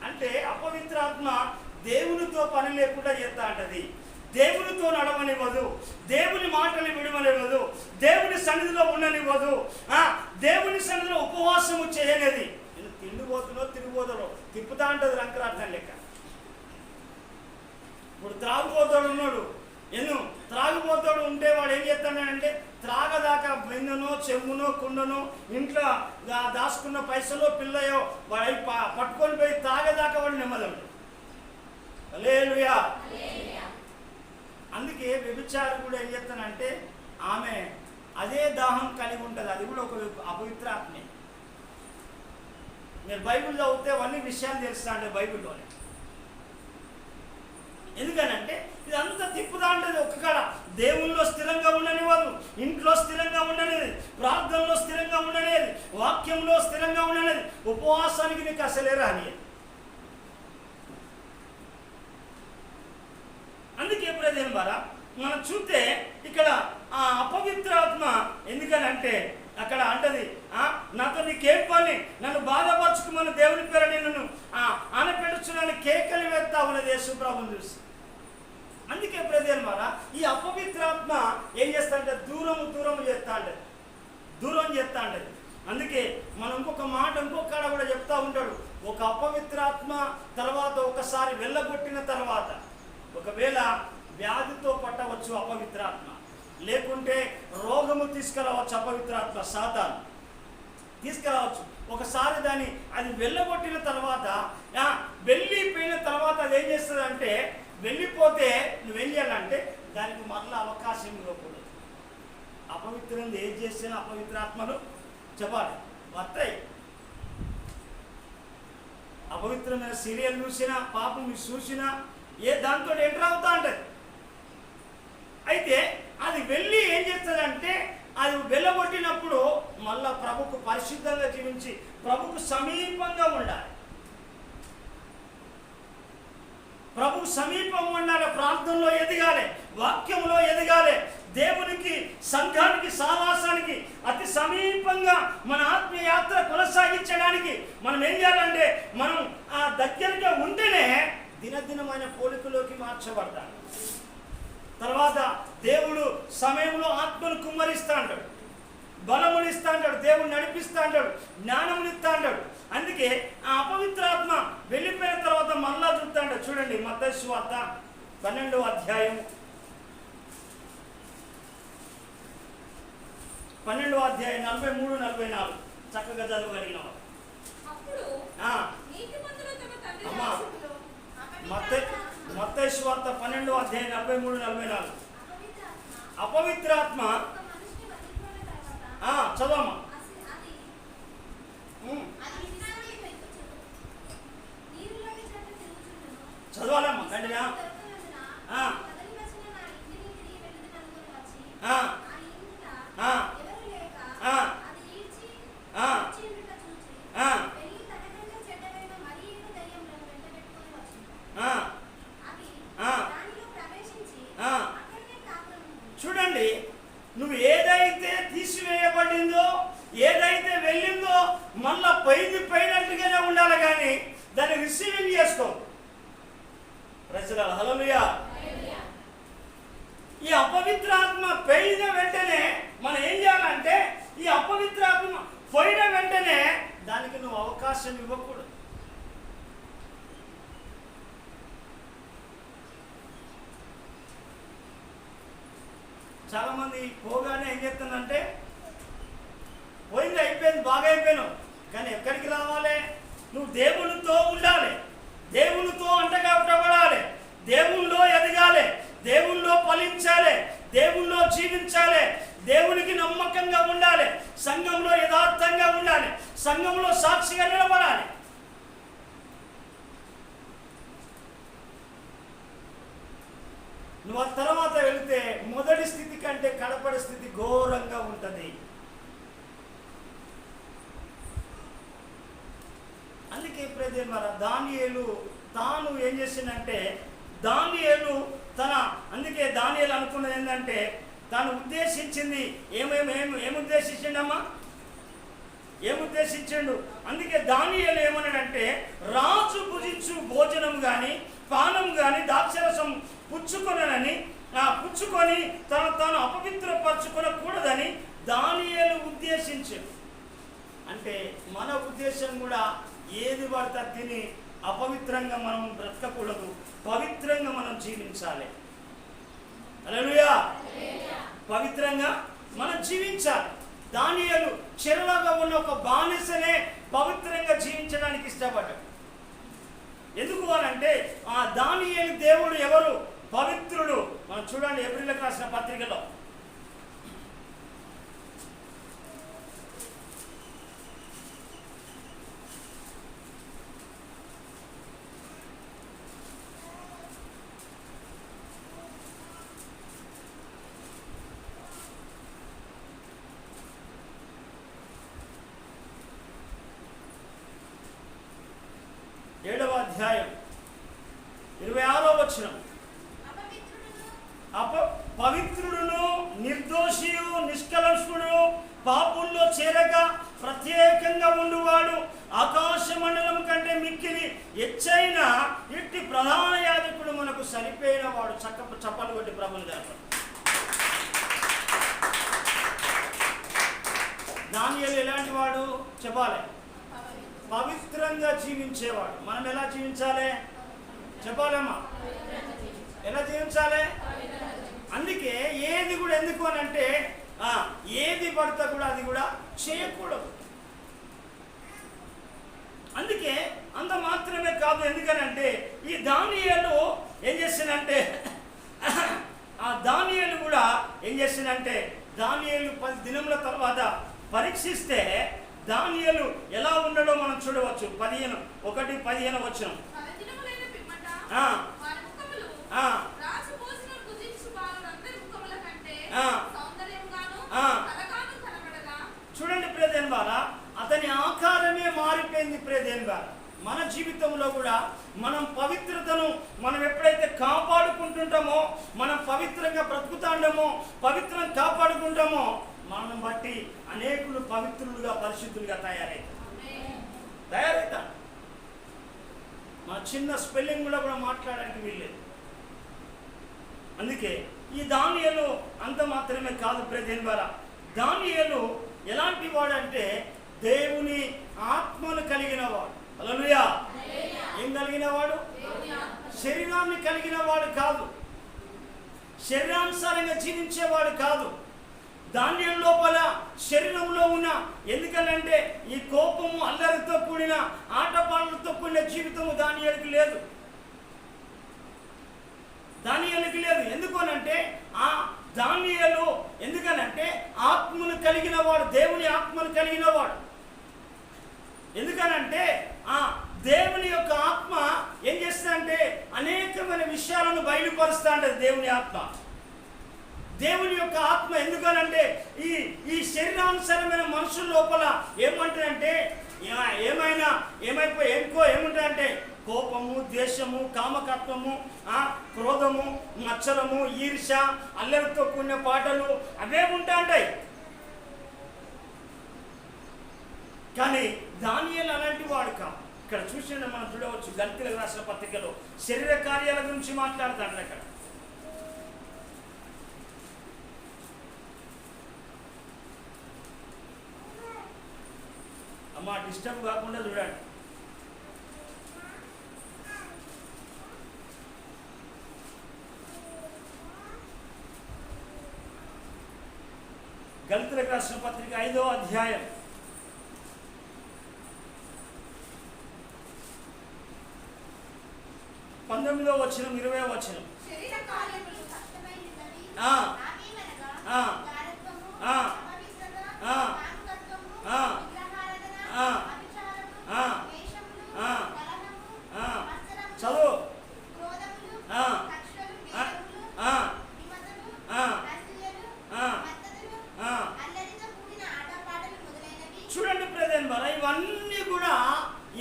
[SPEAKER 1] అంటే అపవిత్రాత్మ దేవునితో పని లేకుండా చేస్తా అంటది. దేవునితో నడవనివ్వదు, దేవుని మాటలు విడవనివ్వదు, దేవుని సన్నిధిలో ఉండనివ్వదు, దేవుని సన్నిధిలో ఉపవాసము చేయనేది. నేను తిరుగుబోతులో తిప్పుతా ఉంటుంది రంకరార్థం లెక్క. ఇప్పుడు త్రాగుబోతాడు ఉన్నాడు. త్రాగుబోతాడు ఉంటే వాడు ఏం చేస్తాడంటే త్రాగదాకా బెందునో చెమ్మునో కుండనో ఇంట్లో దాచుకున్న పైసలో పిల్లయో వాడు పట్టుకొని పోయి తాగదాకా వాడు నెమ్మది. హల్లెలూయా. అందుకే వ్యభిచారి కూడా ఏం చేస్తానంటే ఆమె అదే దాహం కలిగి ఉంటుంది. అది కూడా ఒక అపవిత్రాత్మే. మీరు బైబిల్ చదివితే అన్ని విషయాలు తెలుస్తా అంటే బైబిల్లోనే. ఎందుకనంటే ఇదంతా తిప్పుదా ఉంటుంది. ఒక్కకాడ దేవుల్లో స్థిరంగా ఉండనివ్వదు, ఇంట్లో స్థిరంగా ఉండనేది, ప్రార్థనలో స్థిరంగా ఉండనేది, వాక్యంలో స్థిరంగా ఉండనేది, ఉపవాసానికి నీకు అసలే రానిది. అందుకే ప్రజలు బారా మనం చూస్తే ఇక్కడ ఆ అపవిత్రాత్మ ఎందుకనంటే అక్కడ అంటది, నాతో నీకేం పని, నన్ను బాధపరచుకోమని దేవుని పేరు నిన్ను ఆనపెట్టుచున్నాను కేకలు వేస్తా ఉన్నది యేసు ప్రభువుని చూసి. అందుకే ప్రజలు బారా ఈ అపవిత్రాత్మ ఏం చేస్తా అంటే దూరం చేస్తా అంటది. అందుకే మనం ఇంకొక కాడ కూడా చెప్తా ఉంటాడు. ఒక అపవిత్రాత్మ తర్వాత ఒకసారి వెళ్ళగొట్టిన తర్వాత ఒకవేళ వ్యాధితో పట్టవచ్చు అపవిత్రాత్మ, లేకుంటే రోగము తీసుకురావచ్చు అపవిత్రాత్మ, సాతాను తీసుకురావచ్చు. ఒకసారి అది వెళ్ళగొట్టిన తర్వాత వెళ్ళిపోయిన తర్వాత అది ఏం చేస్తుంది అంటే వెళ్ళిపోతే నువ్వేం చేయాలంటే దానికి మరలా అవకాశం ఇవ్వకూడదు. అపవిత్రంగా ఏం చేసినా అపవిత్రాత్మలు చెప్పాలి వస్తాయి. అపవిత్రమైన సీరియల్ చూసినా పాపం చూసినా ఏ దాంతో ఎంటర్ అవుతా ఉంటుంది. అయితే అది వెళ్ళి ఏం చేస్తుందంటే అది వెళ్ళగొట్టినప్పుడు మళ్ళా ప్రభుకు పరిశుద్ధంగా జీవించి ప్రభుకు సమీపంగా ఉండాలి. ప్రభుకు సమీపంగా ఉండాలి, ప్రార్థనలో ఎదగాలి, వాక్యంలో ఎదగాలి, దేవునికి సంఘానికి సావాసానికి అతి సమీపంగా మన ఆత్మీయ యాత్ర కొనసాగించడానికి మనం ఏం చేయాలంటే మనం ఆ దగ్గరగా ఉంటేనే దినదినమైన పోలికలోకి మార్చబడతాడు. తర్వాత దేవుడు సమయంలో ఆత్మను కుమ్మరిస్తా అంటాడు, బలమునిస్తా అంటాడు, దేవుడు నడిపిస్తా అంటాడు, జ్ఞానమునిస్తా అంటాడు. అందుకే ఆ అపవిత్రాత్మ వెళ్ళిపోయిన తర్వాత మళ్ళా చూస్తా అంటాడు. చూడండి మత్తయి సువార్త 12వ అధ్యాయం 43-44 చక్కగా చదవగలిగిన వాడు. మత్తయి సువార్త 12:43-44. అపవిత్రాత్మ చదవమ్మా. చదవాలమ్మా కంటిగా. చూడండి, నువ్వు ఏదైతే తీసివేయబడిందో, ఏదైతే వెళ్ళిందో మళ్ళా పైనట్టుగానే ఉండాలి, కానీ దాన్ని రిసీవింగ్ చేసుకో. ప్రజలు హల్లెలూయా. ఈ అపవిత్రాత్మ పోయిన వెంటనే మనం ఏం చేయాలంటే, ఈ అపవిత్రాత్మ పోయిన వెంటనే దానికి నువ్వు అవకాశం ఇవ్వకూడదు. చాలా మంది పోగానే ఏం చెప్తుందంటే, పోయింది, అయిపోయింది, బాగా అయిపోయాను, కానీ ఎక్కడికి రావాలి? నువ్వు దేవునితో ఉండాలి, దేవునితో అంటగట్టబడాలి, దేవుల్లో ఎదగాలి, దేవుల్లో ఫలించాలి, దేవుల్లో జీవించాలి, దేవునికి నమ్మకంగా ఉండాలి, సంఘంలో యథార్థంగా ఉండాలి, సంఘంలో సాక్షిగా నిలబడాలి. నువ్వు ఆ తర్వాత వెళితే మొదటి స్థితి కంటే కడపడి స్థితి ఘోరంగా ఉంటుంది. అందుకే ప్రియమైన వారా, దానియేలు తాను ఏం చేసిందంటే, అందుకే దానియేలు అనుకున్నది ఏంటంటే, తాను ఉద్దేశించింది ఏముద్దేశించిండమ్మా? ఏముద్దేశించిండు? అందుకే దానియేలు ఏమన్నాడంటే, రాజు భుజించు భోజనం కానీ పానం కానీ ద్రాక్షరసం పుచ్చుకొని తాను అపవిత్రపరచుకోకూడదని దానియేలు ఉద్దేశించాడు. అంటే మన ఉద్దేశం కూడా ఏది పడితే తిని అపవిత్రంగా మనం బ్రతకకూడదు, పవిత్రంగా మనం జీవించాలి. హల్లెలూయా. పవిత్రంగా మనం జీవించాలి. దానియేలు చెరలోగా ఉన్న ఒక బానిసనే పవిత్రంగా జీవించడానికి ఇష్టపడ్డాడు. ఎందుకు అనంటే, ఆ దానియేలు దేవుడు ఎవరు? పవిత్రుడు. మనం చూడండి ఏప్రిల్కి రాసిన పత్రికలో అధ్యాయం 26వ వచనం, పవిత్రుడును నిర్దోషియు నిష్కలంకుడు పాపుల్లో చేరక ప్రత్యేకంగా ఉండువాడు ఆకాశ మండలం కంటే మిక్కిలి ఎచ్చైన ఇట్టి ప్రధాన యాజకుడు మనకు సరిపోయిన వాడు. చప్పలు కొట్టి ప్రభుని గారు. దానియేలు ఎలాంటి వాడు చెప్పాలి? పవిత్రంగా జీవించేవాడు. మనం ఎలా జీవించాలి చెప్పాలమ్మా? ఎలా జీవించాలి? అందుకే ఏది కూడా ఎందుకు అని అంటే, ఏది పడితే కూడా అది కూడా చేయకూడదు. అందుకే అంత మాత్రమే కాదు, ఎందుకనంటే ఈ దానియేలు ఏం చేసిందంటే, దానియేలు కూడా ఏం చేసిందంటే, దానియేలు 10 దినముల తర్వాత పరీక్షిస్తే దానియేలు ఎలా ఉండడో మనం చూడవచ్చు. 1:15 వచనం. చూడండి ప్రియదేన్ బారా, అతని ఆకారమే మారిపోయింది ప్రియదేన్ బారా. మన జీవితంలో కూడా మనం పవిత్రతను మనం ఎప్పుడైతే కాపాడుకుంటుంటామో, మనం పవిత్రంగా బ్రతుకుతాండమో, పవిత్రం కాపాడుకుంటామో, మనం బట్టి అనేకులు పవిత్రులుగా పరిశుద్ధులుగా తయారైతా. మన చిన్న స్పెల్లింగ్ కూడా మాట్లాడడానికి వీల్లేదు. అందుకే ఈ దానియేలు అంత మాత్రమే కాదు ప్రియదేన్ ద్వారా, దానియేలు ఎలాంటి వాడు అంటే దేవుని ఆత్మను కలిగిన వాడు. హల్లెలూయా. ఏం కలిగిన వాడు? శరీరాన్ని కలిగిన వాడు కాదు, శరీరానుసారంగా జీవించేవాడు కాదు, దానియేలు లోపల శరీరంలో ఉన్న, ఎందుకనంటే ఈ కోపము అల్లరితో కూడిన ఆటపాటలతో కూడిన జీవితము దానియేలుకి లేదు. దానియేలుకి లేదు. ఎందుకనంటే ఆ దానియేలు ఎందుకనంటే ఆత్మను కలిగిన వాడు, దేవుని ఆత్మను కలిగిన వాడు. ఎందుకనంటే ఆ దేవుని యొక్క ఆత్మ ఏం చేస్తుందంటే అనేకమైన విషయాలను బయలుపరుస్తా ఉంటుంది. దేవుని ఆత్మ, దేవుని యొక్క ఆత్మ ఎందుకనంటే ఈ శరీరానుసారమైన మనుషుల లోపల ఏమంటారంటే ఏముంటాయంటే కోపము, ద్వేషము, కామకత్వము, క్రోధము, మత్సరము, ఈర్ష, అల్లరితో కూడిన పాటలు అవే ఉంటాయి. కానీ దానియేలు అలాంటి వాడు కాదు. ఇక్కడ చూసిన మనం చూడవచ్చు, గల్తీలకు రాసిన పత్రికలో శరీర కార్యాల గురించి మాట్లాడతాడు. అక్కడ అమ్మా డిస్టర్బ్ కాకుండా చూడండి. గల్తీలకు రాసిన పత్రిక 5వ అధ్యాయం 19వ వచనం 20వ వచనం. చదువు. చూడండి ప్రజలు,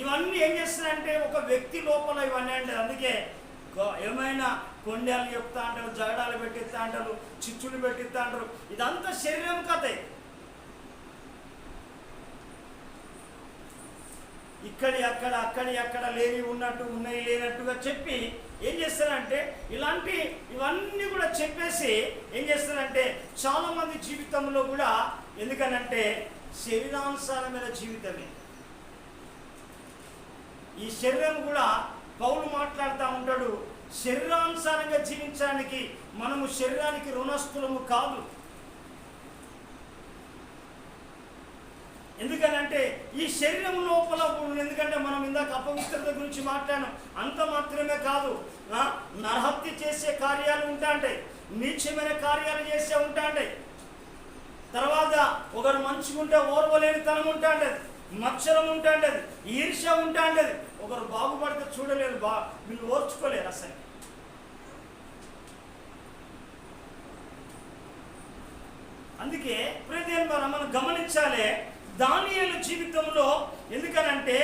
[SPEAKER 1] ఇవన్నీ ఏం చేస్తున్నారంటే ఒక వ్యక్తి లోపల ఇవన్నీ అంటే, అందుకే ఏమైనా కొండలు చెప్తా అంటారు, జగడాలు పెట్టిస్తా అంటారు, చిచ్చులు పెట్టిస్తా అంటారు. ఇదంతా శరీరం కథే. ఇక్కడి అక్కడ లేని ఉన్నట్టు, ఉన్నాయి లేనట్టుగా చెప్పి ఏం చేస్తారంటే ఇవన్నీ కూడా చెప్పేసి ఏం చేస్తారంటే చాలా మంది జీవితంలో కూడా, ఎందుకనంటే శరీరానుసారమైన జీవితమే. ఈ శరీరం కూడా పౌలు మాట్లాడుతూ ఉంటాడు, శరీరానుసారంగా జీవించడానికి మనము శరీరానికి రుణస్థులము కాదు. ఎందుకనంటే ఈ శరీరం లోపల, ఎందుకంటే మనం ఇందాక అపవిత్రత గురించి మాట్లాడాం, అంత మాత్రమే కాదు, నరహత్య చేసే కార్యాలు ఉంటాయి, నీచమైన కార్యాలు చేసే ఉంటాయి. తర్వాత ఒకరు మంచిగుంటే ఓర్వలేని తనం ఉంటాంటది, మత్సరం ఉంటాంటది, ఈర్ష ఉంటాంటది. ఒకరు బాగుపడితే చూడలేరు, వీళ్ళు ఓర్చుకోలేరు అసలు. అందుకే ప్రతి మనం గమనించాలి దానియేలు జీవితంలో. ఎందుకనంటే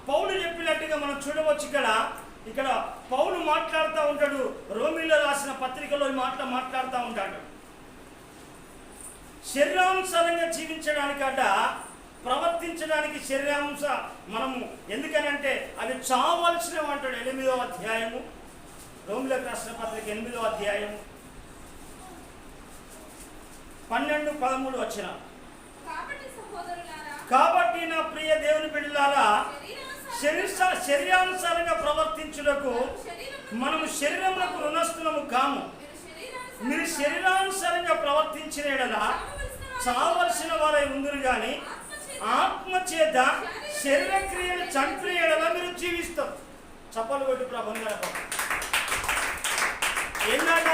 [SPEAKER 1] పౌలు చెప్పినట్టుగా మనం చూడవచ్చు. ఇక్కడ పౌలు మాట్లాడుతూ ఉంటాడు, రోమీలో రాసిన పత్రికలో ఈ మాట్లాడుతూ ఉంటాడు. శరీరానుసారంగా జీవించడానికట, ప్రవర్తించడానికి శరీరాంశ మనము, ఎందుకనంటే అది చావలసినవి అంటాడు. 8వ అధ్యాయము, రోమీలకు రాసిన పత్రిక 8వ అధ్యాయము 12-13 వచ్చిన. కాబట్టి నా ప్రియ దేవుని బిడ్డలారా, శరీరానుసారంగా ప్రవర్తించుటకు మనము శరీరములకు రుణస్థులము కాము. మీరు శరీరానుసారంగా ప్రవర్తించిన ఎడల చావలసిన వారై ఉందరు కానీ ఆత్మ చేత శరీర క్రియలు చంపిన ఎడల మీరు జీవిస్తారు. చప్పలు కొట్టి ప్రభంగా ఏంటంట,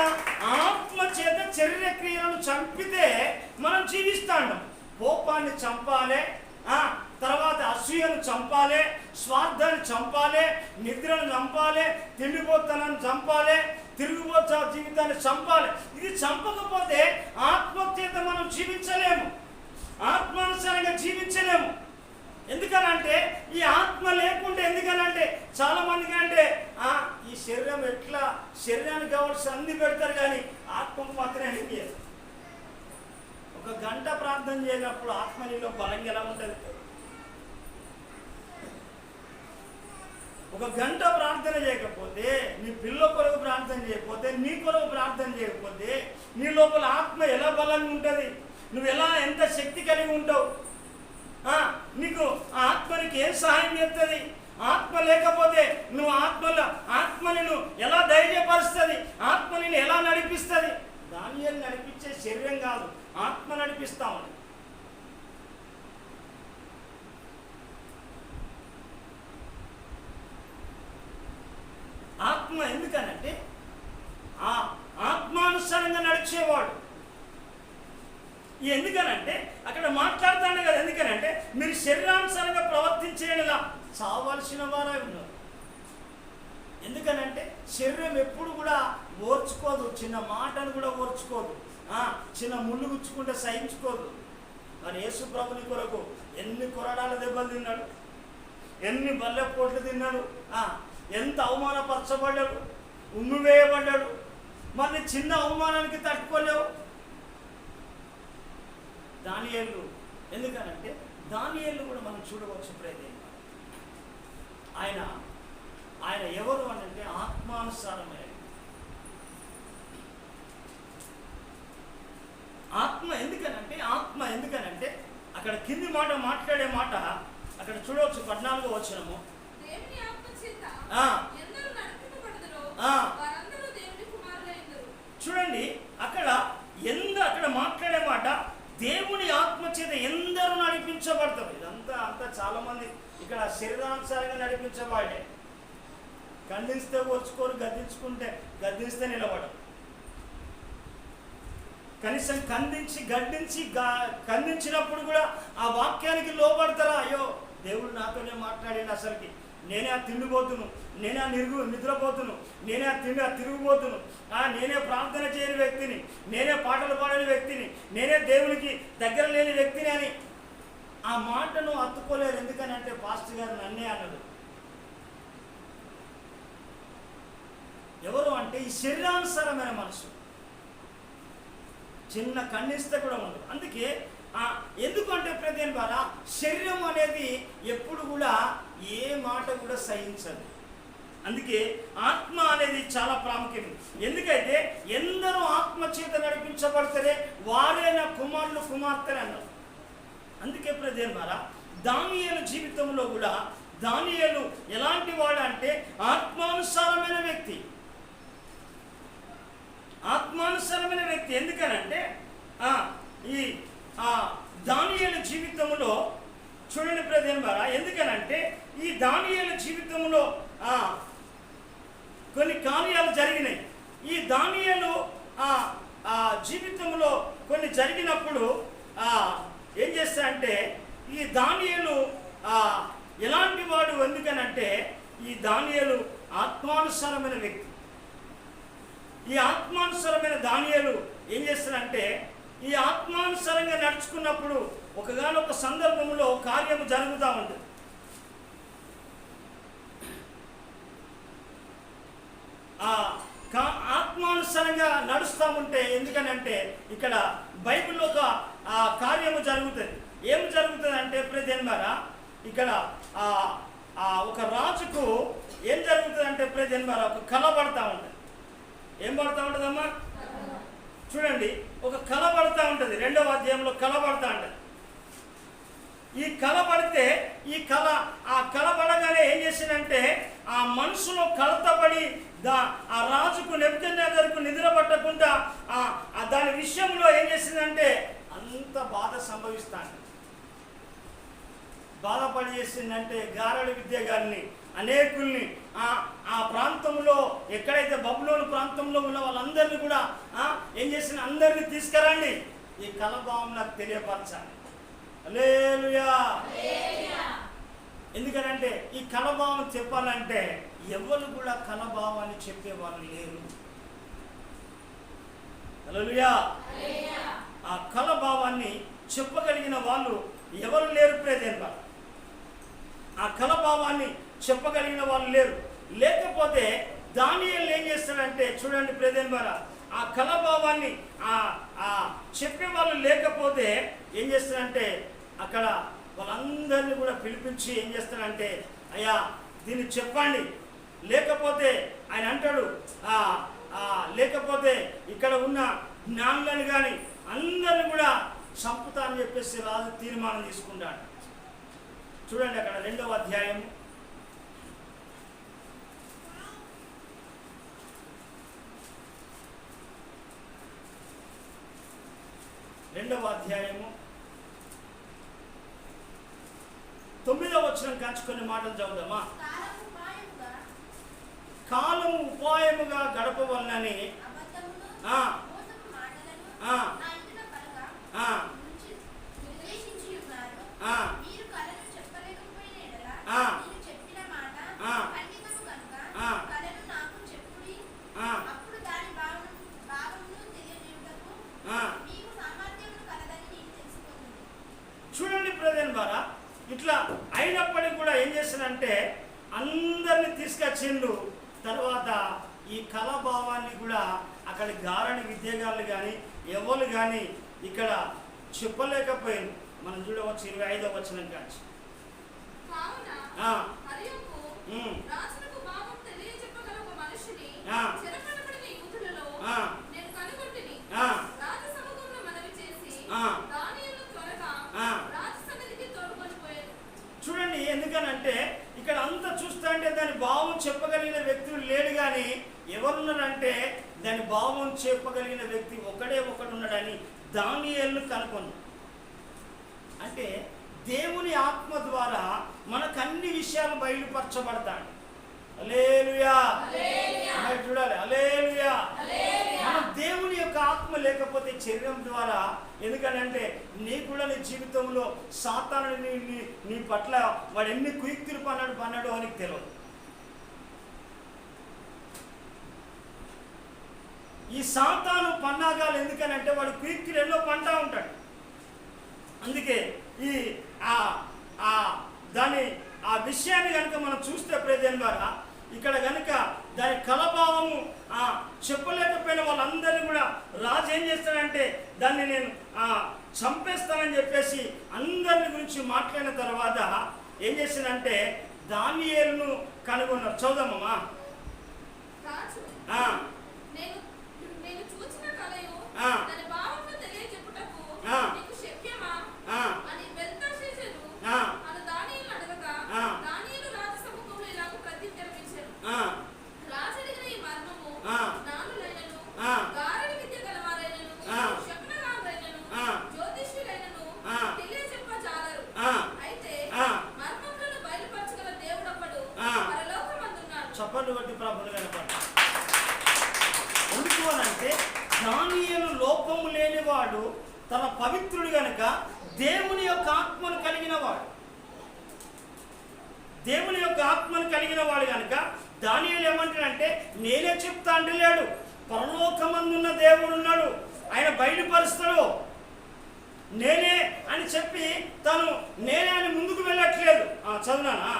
[SPEAKER 1] ఆత్మ చేత శరీర క్రియలను చంపితే మనం జీవిస్తాం. కోపాన్ని చంపాలి, తర్వాత అసూయను చంపాలి, స్వార్థాన్ని చంపాలి, నిద్రను చంపాలి, తిండిపోతనాన్ని చంపాలి, తిరుగుబోతు జీవితాన్ని చంపాలి. ఇది చంపకపోతే ఆత్మచేత మనం జీవించలేము, ఆత్మానుసారంగా జీవించలేము. ఎందుకనంటే ఈ ఆత్మ లేకుంటే, ఎందుకనంటే చాలా మందికి అంటే ఈ శరీరం ఎట్లా, శరీరానికి కావాల్సిన అన్ని పెడతారు కానీ ఆత్మకు మాత్రమే అనిపించదు. ఒక గంట ప్రార్థన చేయనప్పుడు ఆత్మ నీలో బలంగా ఎలా ఉంటుంది? ఒక గంట ప్రార్థన చేయకపోతే, నీ పిల్ల కొరకు ప్రార్థన చేయకపోతే, నీ కొరకు ప్రార్థన చేయకపోతే నీ లోపల ఆత్మ ఎలా బలంగా ఉంటుంది? నువ్వు ఎంత శక్తి కలిగి ఉంటావు? నీకు ఆత్మనికి ఏం సహాయం చేస్తుంది? ఆత్మ లేకపోతే నువ్వు ఆత్మని ఎలా ధైర్యపరుస్తుంది? ఆత్మని ఎలా నడిపిస్తుంది? దానియేలు నడిపించే శరీరం కాదు, ఎందుకనంటే అక్కడ మాట్లాడుతాను కదా, ఎందుకనంటే మీరు శరీరానుసారంగా ప్రవర్తించేలా చావాల్సిన వారే ఉన్నారు. ఎందుకనంటే శరీరం ఎప్పుడు కూడా ఓర్చుకోదు, చిన్న మాటను కూడా ఓర్చుకోదు, చిన్న ముళ్ళు గుచ్చుకుంటే సహించుకోదు. మరి యేసు ప్రభుని కొరకు ఎన్ని కొరడాల దెబ్బలు తిన్నాడు, ఎన్ని బల్లె పోట్లు తిన్నాడు, ఎంత అవమానపరచబడ్డాడు, ఉమ్మివేయబడ్డాడు. మరి చిన్న అవమానానికి తట్టుకోలేవు. దానియేలు, ఎందుకనంటే దానియేలు కూడా మనం చూడవచ్చు ప్రయత్నం. ఆయన ఎవరు అంటే ఆత్మానుసారమైన ఆత్మ. ఎందుకనంటే అక్కడ కింది మాట మాట్లాడే మాట అక్కడ చూడవచ్చు 14వ వచనము. చూడండి అక్కడ మాట్లాడే మాట దేవుని ఆత్మ చేత ఎందరూ నడిపించబడతారు. ఇదంతా చాలా మంది ఇక్కడ శరీరానుసారంగా నడిపించబడే. ఖండిస్తే ఓర్చుకోరు, గద్దిస్తే నిలబడరు. కనీసం ఖండించినప్పుడు కూడా ఆ వాక్యానికి లోబడతారా? అయ్యో దేవుడు నాతోనే మాట్లాడింది, అసలుకి నేనే ఆ తిండిపోతును, నేనే ఆ నిద్రపోతును, నేనే ఆ తిరుగుపోతును, నేనే ప్రార్థన చేయని వ్యక్తిని, నేనే పాటలు పాడని వ్యక్తిని, నేనే దేవునికి దగ్గర లేని వ్యక్తిని అని ఆ మాటను అత్తుకోలేరు. ఎందుకనంటే పాస్టర్ గారు నన్నే అన్నాడు. ఎవరు అంటే ఈ శరీరానుసారమైన మనసు, చిన్న ఖండిస్తే కూడా ఉండదు. అందుకే ఎందుకంటే ప్రతి ద్వారా శరీరం అనేది ఎప్పుడు కూడా ఏ మాట కూడా సహించదు. అందుకే ఆత్మ అనేది చాలా ప్రాముఖ్యం. ఎందుకైతే ఎందరూ ఆత్మ చేత నడిపించబడతారే వారే నా కుమారులు కుమార్తెలు అన్నారు. అందుకే ప్రతి ద్వారా దానియేలు జీవితంలో కూడా దానియేలు ఎలాంటి వాడు అంటే ఆత్మానుసారమైన వ్యక్తి. ఎందుకనంటే ఈ దానియేలు జీవితంలో చూడండి ప్రజల ద్వారా, ఎందుకనంటే ఈ దానియేలు జీవితంలో కొన్ని కార్యాలు జరిగినాయి. ఈ దానియేలు జీవితంలో కొన్ని జరిగినప్పుడు ఏం చేస్తారంటే ఈ దానియేలు ఎలాంటి వాడు? ఎందుకనంటే ఈ దానియేలు ఆత్మానుసారమైన వ్యక్తి. ఈ ఆత్మానుసారమైన దానియేలు ఏం చేస్తారంటే ఈ ఆత్మానుసారంగా నడుచుకున్నప్పుడు ఒకగానొక సందర్భంలో కార్యము జరుగుతూ ఉంటుంది. ఆత్మానుసారంగా నడుస్తూ ఉంటే, ఎందుకనంటే ఇక్కడ బైబిల్లో ఒక కార్యము జరుగుతుంది. ఏం జరుగుతుంది అంటే ప్రజన్మారా ఇక్కడ ఒక రాజుకు ఏం జరుగుతుంది అంటే ప్రజన్మారా ఒక కళ పడతా ఉంటుంది. ఏం పడతా ఉంటుందమ్మా? చూడండి, ఒక కళ పడతా ఉంటుంది. 2వ అధ్యాయంలో కళ పడతా ఉంటుంది. ఈ కళ పడితే ఆ కళ పడగానే ఏం చేసిందంటే ఆ మనసులో కలతపడి ఆ రాజుకు నెబుకద్నెజరుకు నిద్ర పట్టకుండా దాని విషయంలో ఏం చేసిందంటే అంత బాధ సంభవిస్తాను. బాధపడి చేసిందంటే గారడి విద్య గారిని అనేకుల్ని ఆ ప్రాంతంలో ఎక్కడైతే బబులోను ప్రాంతంలో ఉన్న వాళ్ళందరినీ కూడా ఏం చేసిన అందరినీ తీసుకురండి, ఈ కలభావం నాకు తెలియపరచాలి. హల్లెలూయా. ఎందుకనంటే ఈ కలభావం చెప్పాలంటే ఎవరు కూడా కలభావాన్ని చెప్పేవాళ్ళు లేరు. హల్లెలూయా. ఆ కలభావాన్ని చెప్పగలిగిన వాళ్ళు ఎవరు లేరు ప్రేదేన్. ఆ కలభావాన్ని చెప్పగలిగిన వాళ్ళు లేరు. లేకపోతే దానియేలు ఏం చేస్తాడంటే చూడండి ప్రేదేన్ ద్వారా ఆ కలభావాన్ని చెప్పే వాళ్ళు లేకపోతే ఏం చేస్తాడంటే అక్కడ వాళ్ళందరినీ కూడా పిలిపించి ఏం చేస్తాడంటే అయ్యా దీన్ని చెప్పండి, లేకపోతే ఆయన అంటాడు లేకపోతే ఇక్కడ ఉన్న జ్ఞానులను కానీ అందరిని కూడా చంపుతా అని చెప్పేసి రాజు తీర్మానం తీసుకుంటాడు. చూడండి అక్కడ 2వ అధ్యాయం 9వ వచనం కాంచుకొని మాటలు చదువుదామా? కాలం ఉపాయముగా గడపవలనని ద్వారా ఇట్లా అయినప్పటికీ కూడా ఏం చేస్తానంటే అందరిని తీసుకొచ్చిండు. తర్వాత ఈ కళాభావాన్ని కూడా అక్కడ గారని విద్యగాళ్ళు కానీ ఎవరు కానీ ఇక్కడ చెప్పలేకపోయారు. మనం చూడవచ్చు 25వ వచనం కాచి. చూడండి, ఎందుకనంటే ఇక్కడ అంతా చూస్తా అంటే దాని భావం చెప్పగలిగిన వ్యక్తులు లేడు, కానీ ఎవరున్నారంటే దాని భావం చెప్పగలిగిన వ్యక్తి ఒకడే ఒకడు ఉన్నాడని దానియేలును కనుగొన్నాడు. అంటే దేవుని ఆత్మ ద్వారా మనకు అన్ని విషయాలు బయలుపరచబడతాయి. హల్లెలూయా, చూడాలి. హల్లెలూయా. మనం దేవుని యొక్క ఆత్మ లేకపోతే శరీరం ద్వారా, ఎందుకనంటే నీ కూడా నీ జీవితంలో సాతాను నీ పట్ల వాడు ఎన్ని కుయుక్తులు పన్నాడు అని తెలియదు. ఈ సాతాను పన్నాగాలు ఎందుకనంటే వాడు కుయుక్తులు ఎన్నో పంటా ఉంటాడు. అందుకే ఈ ఆ విషయాన్ని కనుక మనం చూస్తే ప్రజల ద్వారా ఇక్కడ కనుక దాని కలభావము చెప్పలేకపోయిన వాళ్ళందరినీ కూడా రాజు ఏం చేస్తాడంటే దాన్ని నేను చంపేస్తానని చెప్పేసి అందరిని గురించి మాట్లాడిన తర్వాత ఏం చేస్తానంటే దానియేలును కనుగొన్నారు. చదువుదామమ్మా. చప్పట్లు కొట్టి ప్రభువులు కనపడ్డాడు. ఎందుకు అనంటే దానియేలు లోపము లేనివాడు, తన పవిత్రుడు గనుక దేవుని యొక్క ఆత్మను కలిగిన వాడు. దేవుని యొక్క ఆత్మను కలిగిన వాడు కనుక దానియేలు ఏమంటాడంటే నేనే చెప్తా అంటలేడు, పరలోకమందున్న దేవుడు ఉన్నాడు, ఆయన బయలుపరుస్తాడు. నేనే అని చెప్పి తను నేనే అని ముందుకు వెళ్ళట్లేదు. చదువునానా?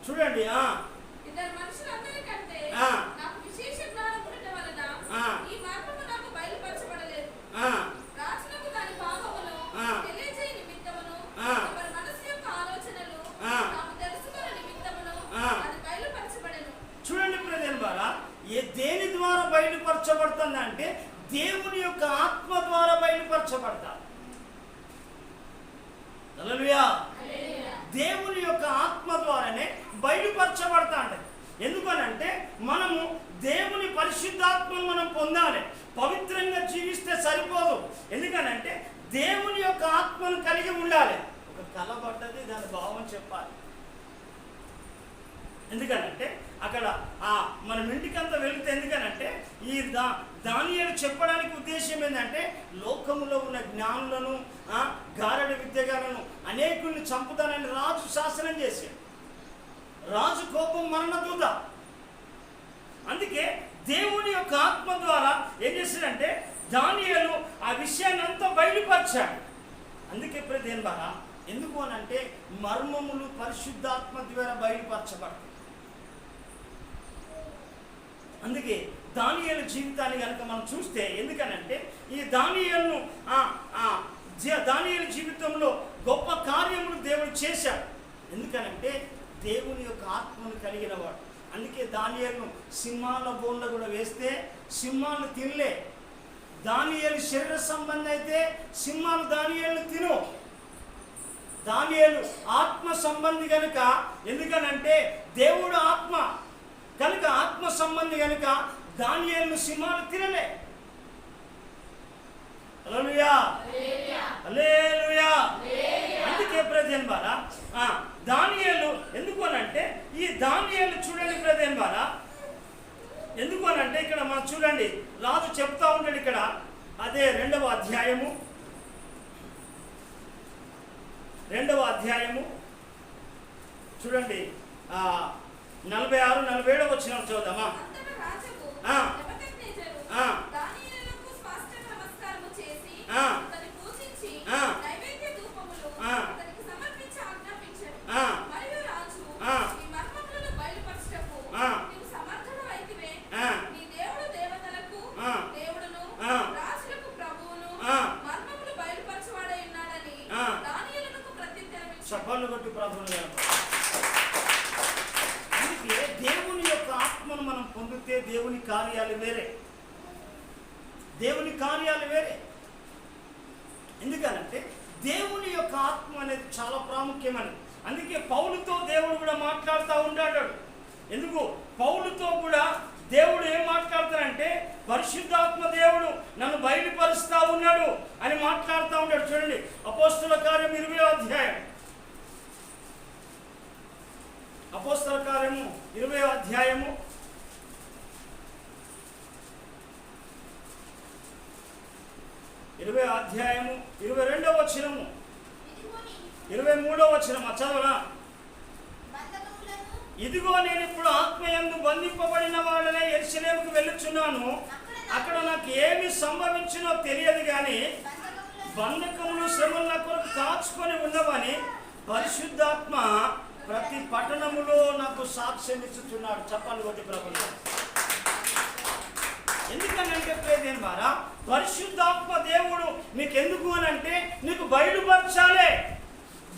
[SPEAKER 1] చూడండి,
[SPEAKER 2] ఇద్దరు మనుషులందరికంటే నాకు విశేష జ్ఞానం ఉండటం వలన ఈ మార్గము నాకు బయలుపరచబడలేదు. రాజులకు దాని భావమును తెలియజేయ నిమిత్తమును ఎవరి మనసు యొక్క ఆలోచనలు తాము తెలుసుకున్న నిమిత్తమును అది బయలుపరచబడెను.
[SPEAKER 1] చూడండి ప్రజల ద్వారా దేని ద్వారా బయలుపరచబడుతుంది అంటే దేవుని యొక్క ఆత్మ ద్వారా బయలుపరచబడతారు. హల్లెలూయా. దేవుని యొక్క ఆత్మ ద్వారానే బయలుపరచబడతా ఉంటుంది. ఎందుకనంటే మనము దేవుని పరిశుద్ధాత్మను మనం పొందాలి. పవిత్రంగా జీవిస్తే సరిపోదు. ఎందుకనంటే దేవుని యొక్క ఆత్మను కలిగి ఉండాలి. ఒక కలబడ్డది దాని భావం చెప్పాలి. ఎందుకనంటే అక్కడ మనం ఇంటికంతా వెళితే, ఎందుకనంటే ఈ దానియేలు చెప్పడానికి ఉద్దేశం ఏంటంటే లోకములో ఉన్న జ్ఞానులను గారడి విద్యగాలను అనేకుల్ని చంపుతానని రాజు శాసనం చేశాడు. రాజు కోపం మరణ దూత. అందుకే దేవుని యొక్క ఆత్మ ద్వారా ఏం చేశాడంటే దానియేలు ఆ విషయాన్ని అంతా బయలుపరిచాడు. అందుకే ప్రదేన్ బాగా ఎందుకు అనంటే మర్మములు పరిశుద్ధాత్మ ద్వారా బయలుపరచబడతాయి. అందుకే దానియేలు జీవితాన్ని కనుక మనం చూస్తే, ఎందుకనంటే ఈ దానియేలును దానియేలు జీవితంలో గొప్ప కార్యములు దేవుడు చేశాడు. ఎందుకనంటే దేవుని యొక్క ఆత్మను కలిగిన వాడు. అందుకే దానియేలును సింహాల బోన్లో కూడా వేస్తే సింహాలు తినలే. దానియేలు శరీర సంబంధం అయితే సింహాలు దానియేలును తిను. దానియేలు ఆత్మ సంబంధి కనుక, ఎందుకనంటే దేవుడు ఆత్మ కనుక ఆత్మ సంబంధి కనుక దానియేలును సింహాలు తినలే. హల్లెలూయా, హల్లెలూయా. అందుకే ప్రజన్ బారా దానియేలు ఎందుకు అనంటే ఈ దానియేలు చూడండి ప్రజన్ బారా చూడండి, రాజు చెప్తా ఉంటాడు ఇక్కడ, అదే 2వ అధ్యాయము చూడండి, 46, 47 వచ్చిన చూద్దామా.
[SPEAKER 2] అంతటా రాజుకు
[SPEAKER 1] ఆ.
[SPEAKER 2] నెబుకద్నెజరు
[SPEAKER 1] ఆ.
[SPEAKER 2] దానియేలుకు సాష్టాంగ నమస్కారము చేసి
[SPEAKER 1] ఆ.
[SPEAKER 2] అతన్ని పూజించి
[SPEAKER 1] ఆ.
[SPEAKER 2] నైవేద్య ధూపములు
[SPEAKER 1] ఆ.
[SPEAKER 2] అతనికి సమర్పించి ఆజ్ఞాపించాడు.
[SPEAKER 1] ఆ.
[SPEAKER 2] మరియు రాజు
[SPEAKER 1] ఆ.
[SPEAKER 2] ఈ మర్మములను బయలుపరచుటకు
[SPEAKER 1] ఆ.
[SPEAKER 2] నీవు సమర్థుడవైతివే.
[SPEAKER 1] ఆ.
[SPEAKER 2] నీ దేవుడు దేవతలకు
[SPEAKER 1] ఆ.
[SPEAKER 2] దేవుడును
[SPEAKER 1] ఆ.
[SPEAKER 2] రాజులకు ప్రభువును
[SPEAKER 1] ఆ.
[SPEAKER 2] మర్మములు బయలుపరచువాడై ఉన్నాడని
[SPEAKER 1] ఆ.
[SPEAKER 2] దానియేలుకు ప్రత్యుత్తరమిచ్చాడు.
[SPEAKER 1] చప్పట్లు కొట్టి ప్రార్థన. అందుకే దేవుని యొక్క ఆత్మను మనం పొందితే దేవుని కార్యాలు వేరే, దేవుని కార్యాలు వేరే. ఎందుకనంటే దేవుని యొక్క ఆత్మ అనేది చాలా ప్రాముఖ్యమైనది. అందుకే పౌలుతో దేవుడు కూడా మాట్లాడుతూ ఉంటాడు. ఎందుకు పౌలుతో కూడా దేవుడు ఏం మాట్లాడతాడంటే, పరిశుద్ధాత్మ దేవుడు నన్ను బయలుపరుస్తూ ఉన్నాడు అని మాట్లాడుతూ ఉంటాడు. చూడండి, అపోస్తుల కార్యం 20వ అధ్యాయం, అపోస్తల కార్యము 20వ అధ్యాయము 22వ వచనము, 23వ వచనం చదవరా. ఇదిగో నేను ఇప్పుడు ఆత్మయందు బంధింపబడిన వాళ్ళనే యెరూషలేముకు వెళ్ళుచున్నాను. అక్కడ నాకు ఏమి సంభవించినో తెలియదు కానీ బంధకములు శ్రమల కొరకు కాచుకొని ఉన్నవని పరిశుద్ధాత్మ ప్రతి పట్టణములో నాకు సాక్ష్యం ఇచ్చుచున్నాడు. చెప్పాలి కొట్టి ప్రభుత్వం. ఎందుకనంటే ప్రేదేని వారా, పరిశుద్ధాత్మ దేవుడు మీకు ఎందుకు అని అంటే నీకు బయలుపరచాలి.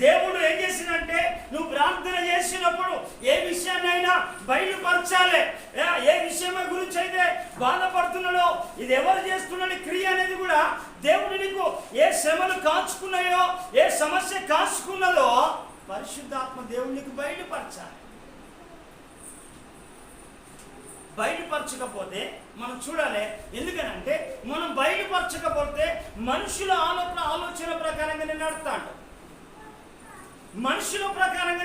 [SPEAKER 1] దేవుడు ఏం చేసినంటే, నువ్వు ప్రార్థన చేసినప్పుడు ఏ విషయాన్నైనా బయలుపరచాలి. ఏ విషయం గురించి అయితే బాధపడుతున్నాడో, ఇది ఎవరు చేస్తున్నాడు క్రియ అనేది కూడా దేవుడు నీకు ఏ శ్రమలు కాచుకున్నాయో, ఏ సమస్య కాచుకున్నదో పరిశుద్ధాత్మ దేవుడు నీకు బయలుపరచాలి. బయలుపరచకపోతే మనం చూడాలి. ఎందుకనంటే మనం బయలుపరచకపోతే మనుషుల ఆలోచన ప్రకారంగా నేను నడుస్తాడు. మనుషుల ప్రకారంగా